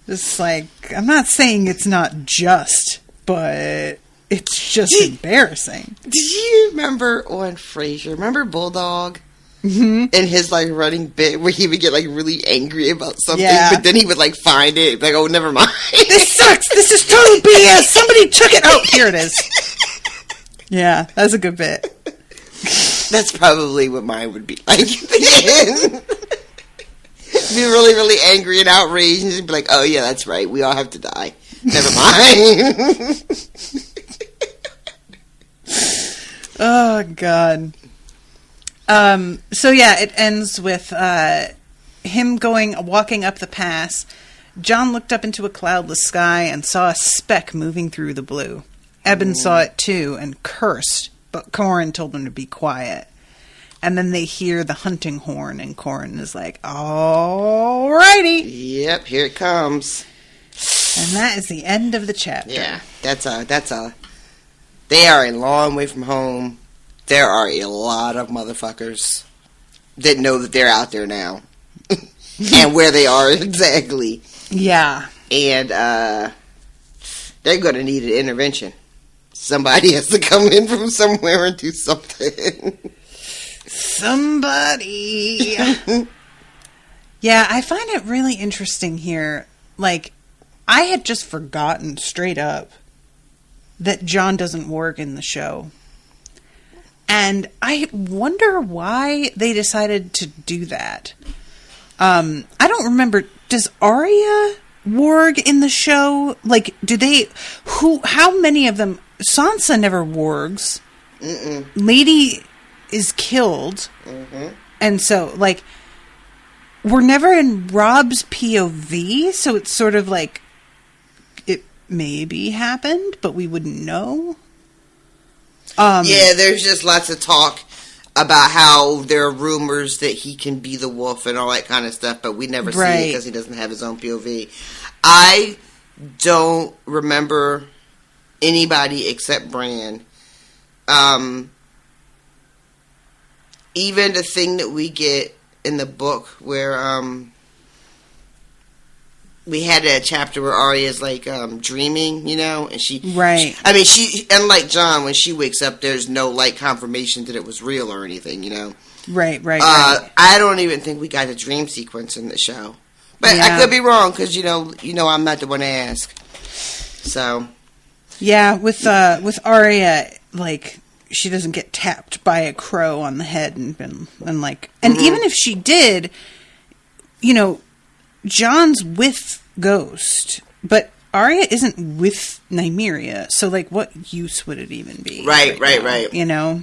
it's like, I'm not saying it's not just, but it's just embarrassing. Did you remember on Frasier? Remember Bulldog? Mm-hmm. And his like running bit where he would get like really angry about something, Yeah. but then he would like find it, like, oh, never mind. This sucks. This is total BS. Somebody took it. Oh, here it is. Yeah, that's a good bit. That's probably what mine would be like at the end. Be really, really angry and outraged, and just be like, oh yeah, that's right. We all have to die. Never mind. Oh, God. So yeah, it ends with him walking up the pass. Jon looked up into a cloudless sky and saw a speck moving through the blue. Eben saw it too and cursed, but Corrin told him to be quiet. And then they hear the hunting horn, and Corrin is like, alrighty. Yep, here it comes. And that is the end of the chapter. Yeah, they are a long way from home. There are a lot of motherfuckers that know that they're out there now. And where they are exactly. Yeah. And they're going to need an intervention. Somebody has to come in from somewhere and do something. Somebody. Yeah, I find it really interesting here. Like, I had just forgotten straight up that Jon doesn't work in the show. And I wonder why they decided to do that. I don't remember. Does Arya warg in the show? Like, how many of them? Sansa never wargs. Mm-mm. Lady is killed. Mm-hmm. And so, like, we're never in Rob's POV, so it's sort of like it maybe happened, but we wouldn't know. Yeah, there's just lots of talk about how there are rumors that he can be the wolf and all that kind of stuff, but we never see it because he doesn't have his own POV. I don't remember anybody except Bran. Even the thing that we get in the book where we had a chapter where Arya's like dreaming, and she unlike Jon, when she wakes up, there's no like confirmation that it was real or anything, Right. I don't even think we got a dream sequence in the show, but Yeah. I could be wrong because I'm not the one to ask. So Yeah, with Arya, like, she doesn't get tapped by a crow on the head and even if she did, Jon's with Ghost, but Arya isn't with Nymeria, so like, what use would it even be? Right. Yeah.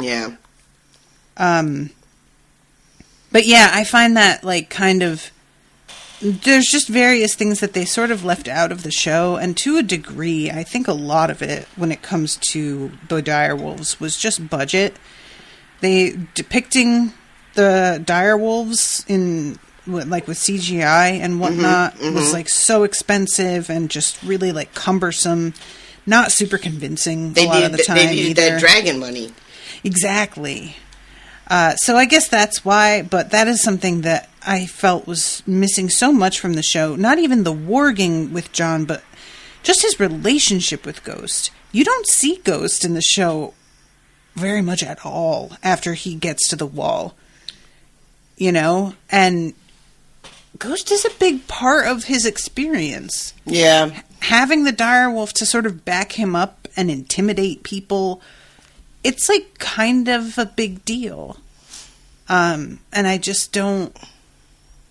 Yeah. But yeah, I find that like kind of there's just various things that they sort of left out of the show, and to a degree, I think a lot of it, when it comes to the direwolves, was just budget. Depicting the direwolves in like with CGI and whatnot was like so expensive and just really like cumbersome, not super convincing a lot of the time. They needed either. that dragon money. Exactly. So I guess that's why, but that is something that I felt was missing so much from the show. Not even the warging with Jon, but just his relationship with Ghost. You don't see Ghost in the show very much at all after he gets to the wall. And Ghost is a big part of his experience. Yeah. Having the direwolf to sort of back him up and intimidate people, it's like kind of a big deal. And I just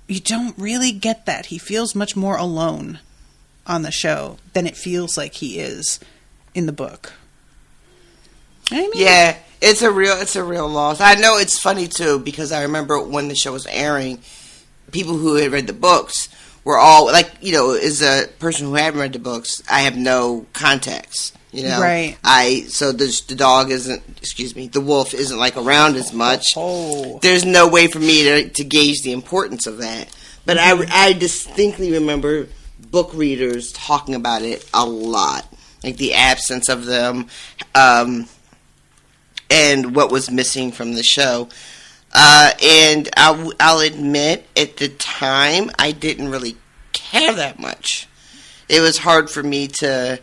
you don't really get that. He feels much more alone on the show than it feels like he is in the book. I mean, yeah, it's a real loss. I know it's funny too, because I remember when the show was airing, people who had read the books were all like, as a person who hadn't read the books, I have no context. Right. So the dog the wolf isn't like around as much. Oh. There's no way for me to gauge the importance of that. But I distinctly remember book readers talking about it a lot. Like the absence of them, and what was missing from the show. And I'll admit, at the time, I didn't really care that much. It was hard for me to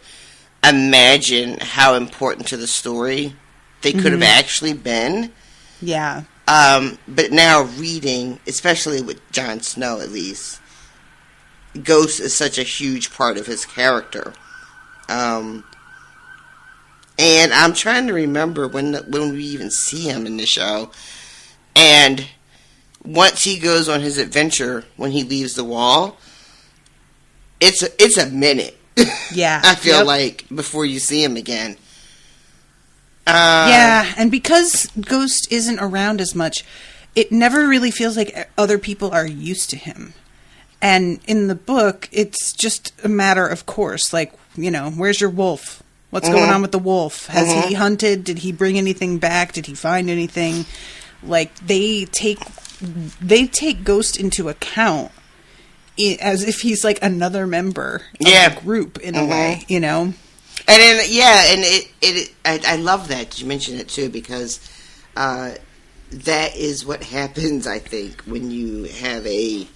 imagine how important to the story they could have actually been. Yeah. But now reading, especially with Jon Snow at least, Ghost is such a huge part of his character. And I'm trying to remember when we even see him in the show. And once he goes on his adventure, when he leaves the wall, it's a minute. Yeah. I feel like before you see him again. Yeah, and because Ghost isn't around as much, it never really feels like other people are used to him. And in the book, it's just a matter of course. Like, where's your wolf? What's going on with the wolf? Has he hunted? Did he bring anything back? Did he find anything? Like, they take Ghost into account as if he's like another member of the group in a way, And then, I love that you mentioned it too, because that is what happens, I think, when you have a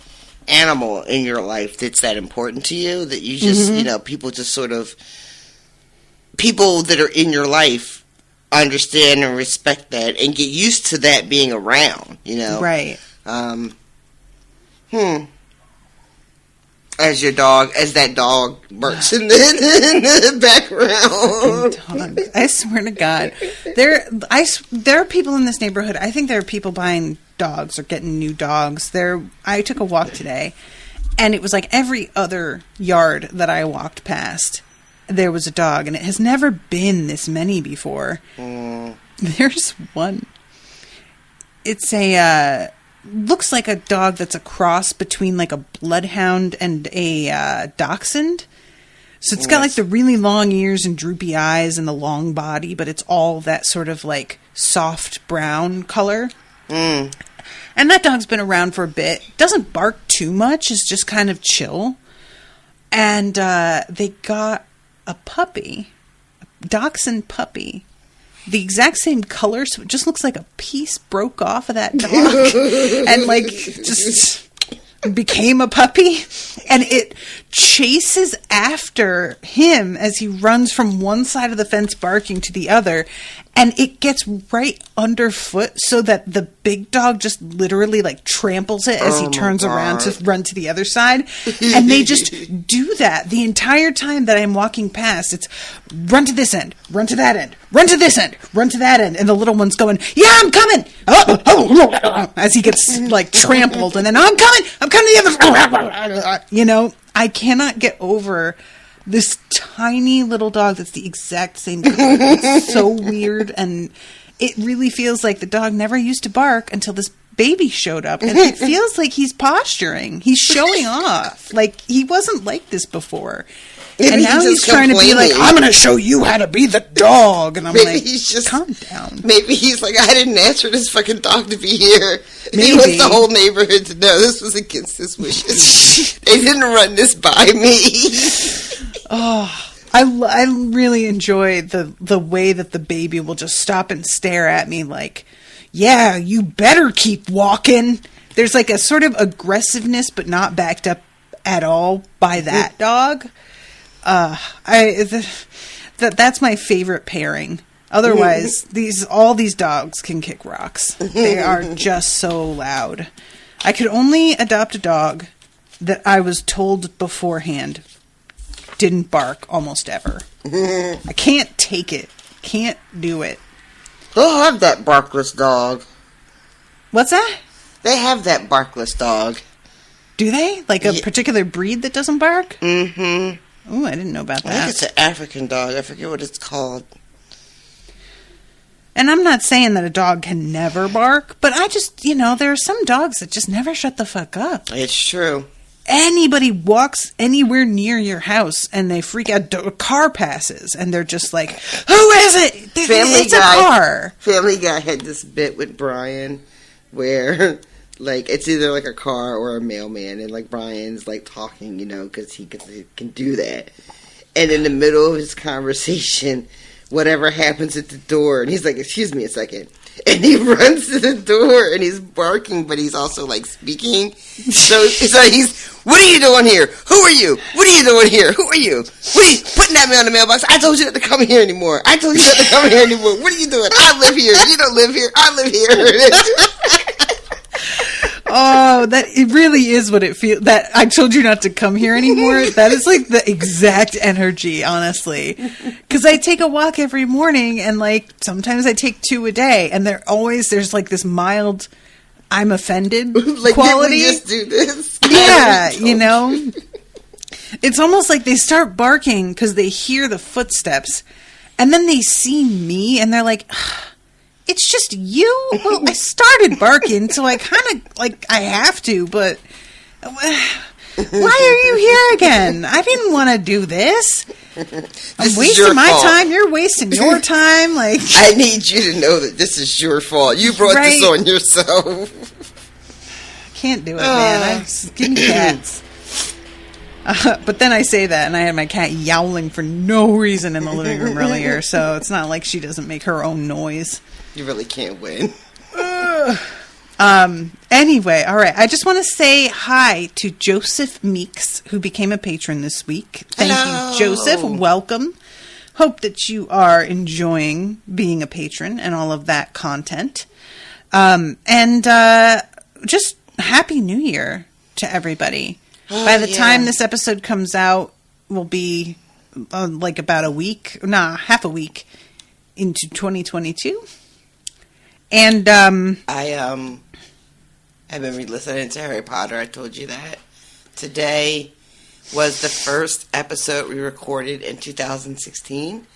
animal in your life that's that important to you, that you just, people just sort of, people that are in your life understand and respect that and get used to that being around, Right. As that dog barks in the background. I swear to God, there are people in this neighborhood. I think there are people buying dogs or getting new dogs. I took a walk today, and it was like every other yard that I walked past, there was a dog, and it has never been this many before. There's one. It's looks like a dog that's a cross between like a bloodhound and a dachshund. So it's got like the really long ears and droopy eyes and the long body, but it's all that sort of like soft brown color. And that dog's been around for a bit. Doesn't bark too much. It's just kind of chill. And they got a puppy, a dachshund puppy, the exact same color, so it just looks like a piece broke off of that dog and like just became a puppy, and it chases after him as he runs from one side of the fence barking to the other, and it gets right underfoot so that the big dog just literally like tramples it as he turns around to run to the other side. And they just do that the entire time that I'm walking past. It's run to this end, run to that end, run to this end, run to that end, and the little one's going, yeah, I'm coming, as he gets like trampled, and then I'm coming to the other. I cannot get over this tiny little dog that's the exact same color. It's so weird, and it really feels like the dog never used to bark until this baby showed up, and it feels like he's posturing. He's showing off. Like, he wasn't like this before. And now he's trying to be like, I'm going to show you how to be the dog. And I'm like, calm down. Maybe he's like, I didn't ask for this fucking dog to be here. Maybe. He wants the whole neighborhood to know this was against his wishes. They didn't run this by me. I really enjoy the way that the baby will just stop and stare at me like, yeah, you better keep walking. There's like a sort of aggressiveness, but not backed up at all by that dog. That's my favorite pairing. Otherwise, all these dogs can kick rocks. They are just so loud. I could only adopt a dog that I was told beforehand didn't bark almost ever. I can't take it. Can't do it. They have that barkless dog. What's that? They have that barkless dog. Do they? Like a particular breed that doesn't bark? Mm-hmm. Oh, I didn't know about that. I think it's an African dog. I forget what it's called. And I'm not saying that a dog can never bark, but I just, there are some dogs that just never shut the fuck up. It's true. Anybody walks anywhere near your house and they freak out. A car passes and they're just like, who is it? It's a car. Family Guy had this bit with Brian where like, it's either like a car or a mailman, and like Brian's like talking, because he can do that. And in the middle of his conversation, whatever happens at the door, and he's like, "Excuse me a second," and he runs to the door and he's barking, but he's also like speaking. So he's, "What are you doing here? Who are you? What are you doing here? Who are you? What are you putting that me on the mailbox? I told you not to come here anymore. I told you not to come here anymore. What are you doing? I live here. You don't live here. I live here." Oh, that it really is what it feels. That I told you not to come here anymore. That is like the exact energy, honestly. Because I take a walk every morning, and like sometimes I take 2 a day, and there's like this mild, I'm offended like, quality. Did we just do this? Yeah, it's almost like they start barking because they hear the footsteps, and then they see me, and they're like, "It's just you?" Well, I started barking, so I kind of, like, I have to, but why are you here again? I didn't want to do this. I'm wasting my time. You're wasting your time. Like, I need you to know that this is your fault. You brought this on yourself. Can't do it, man. I'm skinny cats. But then I say that, and I had my cat yowling for no reason in the living room earlier, so it's not like she doesn't make her own noise. You really can't win. Anyway, all right. I just want to say hi to Joseph Meeks, who became a patron this week. Thank you, Joseph. Welcome. Hope that you are enjoying being a patron and all of that content. And just Happy New Year to everybody. By the time this episode comes out, we'll be like about half a week into 2022. And I've been re-listening to Harry Potter. I told you that. Today was the first episode we recorded in 2016.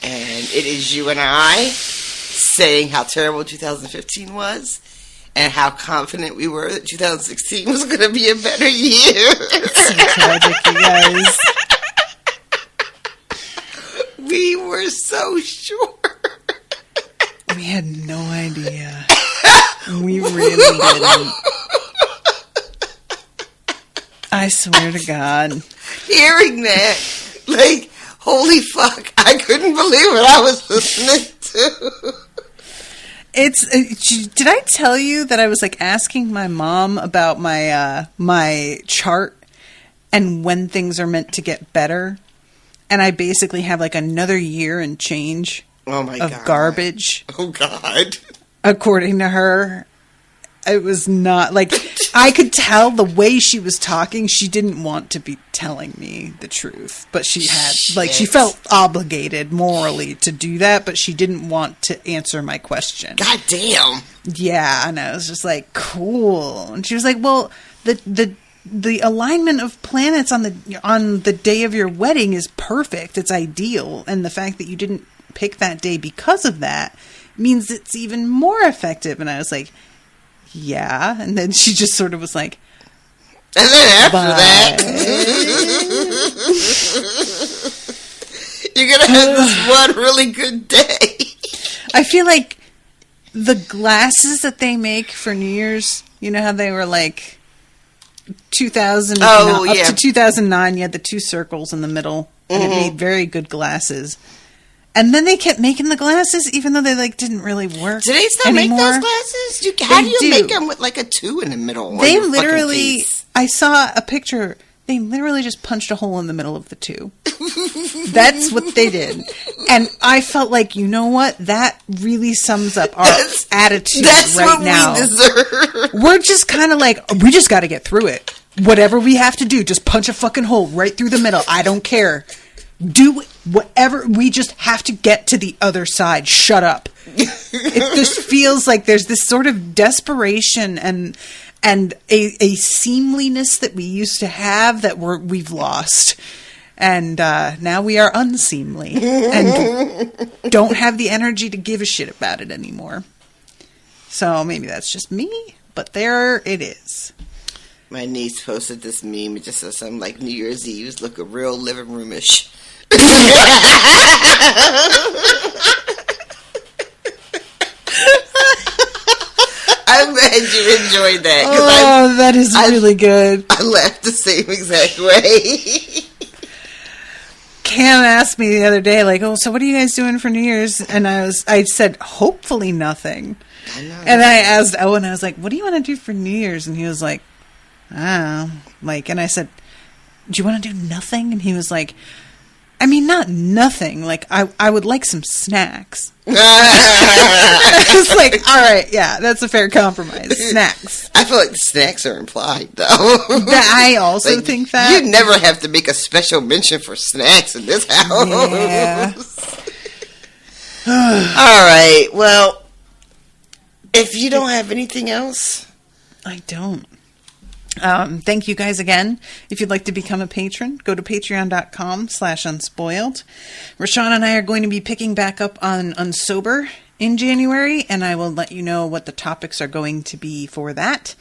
And it is you and I saying how terrible 2015 was and how confident we were that 2016 was going to be a better year. It's so tragic, you guys. We were so sure. We had no idea. We really didn't. I swear to God. Hearing that, like, holy fuck, I couldn't believe what I was listening to. Did I tell you that I was like asking my mom about my my chart and when things are meant to get better? And I basically have like another year and change of garbage. Oh, God. According to her. It was not like I could tell the way she was talking. She didn't want to be telling me the truth, but she had she felt obligated morally to do that, but she didn't want to answer my question. God damn. Yeah, and I was just like, cool. And she was like, well, the alignment of planets on the day of your wedding is perfect. It's ideal, and the fact that you didn't pick that day because of that means it's even more effective. And I was like, yeah. And then she just sort of was like, and then after that, you're gonna have this one really good day. I feel like the glasses that they make for New Year's, you know how they were like 2000 up to 2009, you had the 2 circles in the middle, and it made very good glasses. And then they kept making the glasses, even though they like didn't really work. Do they still anymore. Make those glasses? How do you make them with like a 2 in the middle? They literally, I saw a picture. They literally just punched a hole in the middle of the 2. That's what they did. And I felt like, you know what? That really sums up our attitude right now. That's what we deserve. We're just kind of like, we just got to get through it. Whatever we have to do, just punch a fucking hole right through the middle. I don't care. Do whatever. We just have to get to the other side. Shut up. It just feels like there's this sort of desperation and a seemliness that we used to have that we've lost. And now we are unseemly and don't have the energy to give a shit about it anymore. So maybe that's just me, but there it is. My niece posted this meme. It just says something like New Year's Eve's look a real living roomish. I I'm glad you enjoyed that. That is really good. I laughed the same exact way. Cam asked me the other day, like, "Oh, so what are you guys doing for New Year's?" And I said, "Hopefully nothing." I know. And I asked Owen, I was like, "What do you want to do for New Year's?" And he was like, "I don't know." Like, and I said, "Do you want to do nothing?" And he was like, "I mean, not nothing. Like, I would like some snacks." I was like, all right, yeah, that's a fair compromise. Snacks. I feel like snacks are implied, though. I also think that. You never have to make a special mention for snacks in this house. Yeah. All right, well, if you don't have anything else. I don't. Thank you guys again. If you'd like to become a patron, go to patreon.com/unspoiled. Rashawn and I are going to be picking back up on Unsober in January, and I will let you know what the topics are going to be for that.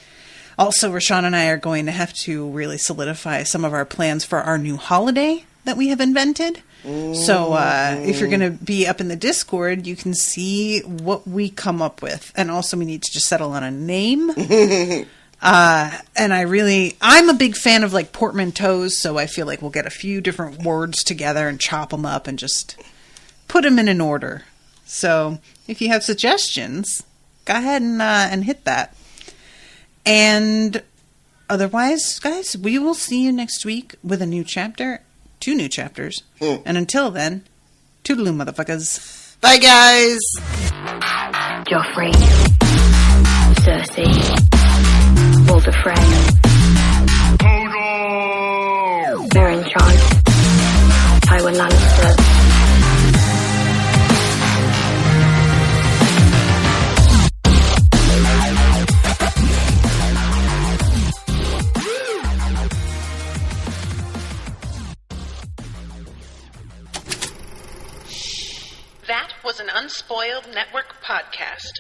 Also, Rashawn and I are going to have to really solidify some of our plans for our new holiday that we have invented. So if you're going to be up in the Discord, you can see what we come up with. And also we need to just settle on a name. And I'm a big fan of like portmanteaus, so I feel like we'll get a few different words together and chop them up and just put them in an order. So if you have suggestions, go ahead and hit that. And otherwise, guys, we will see you next week with a new chapter, 2 new chapters. And until then, toodaloo, motherfuckers. Bye, guys. Joffrey, Cersei, Walder Frey, Meryn Jon, Tywin Lannister. That was an Unspoiled Network podcast.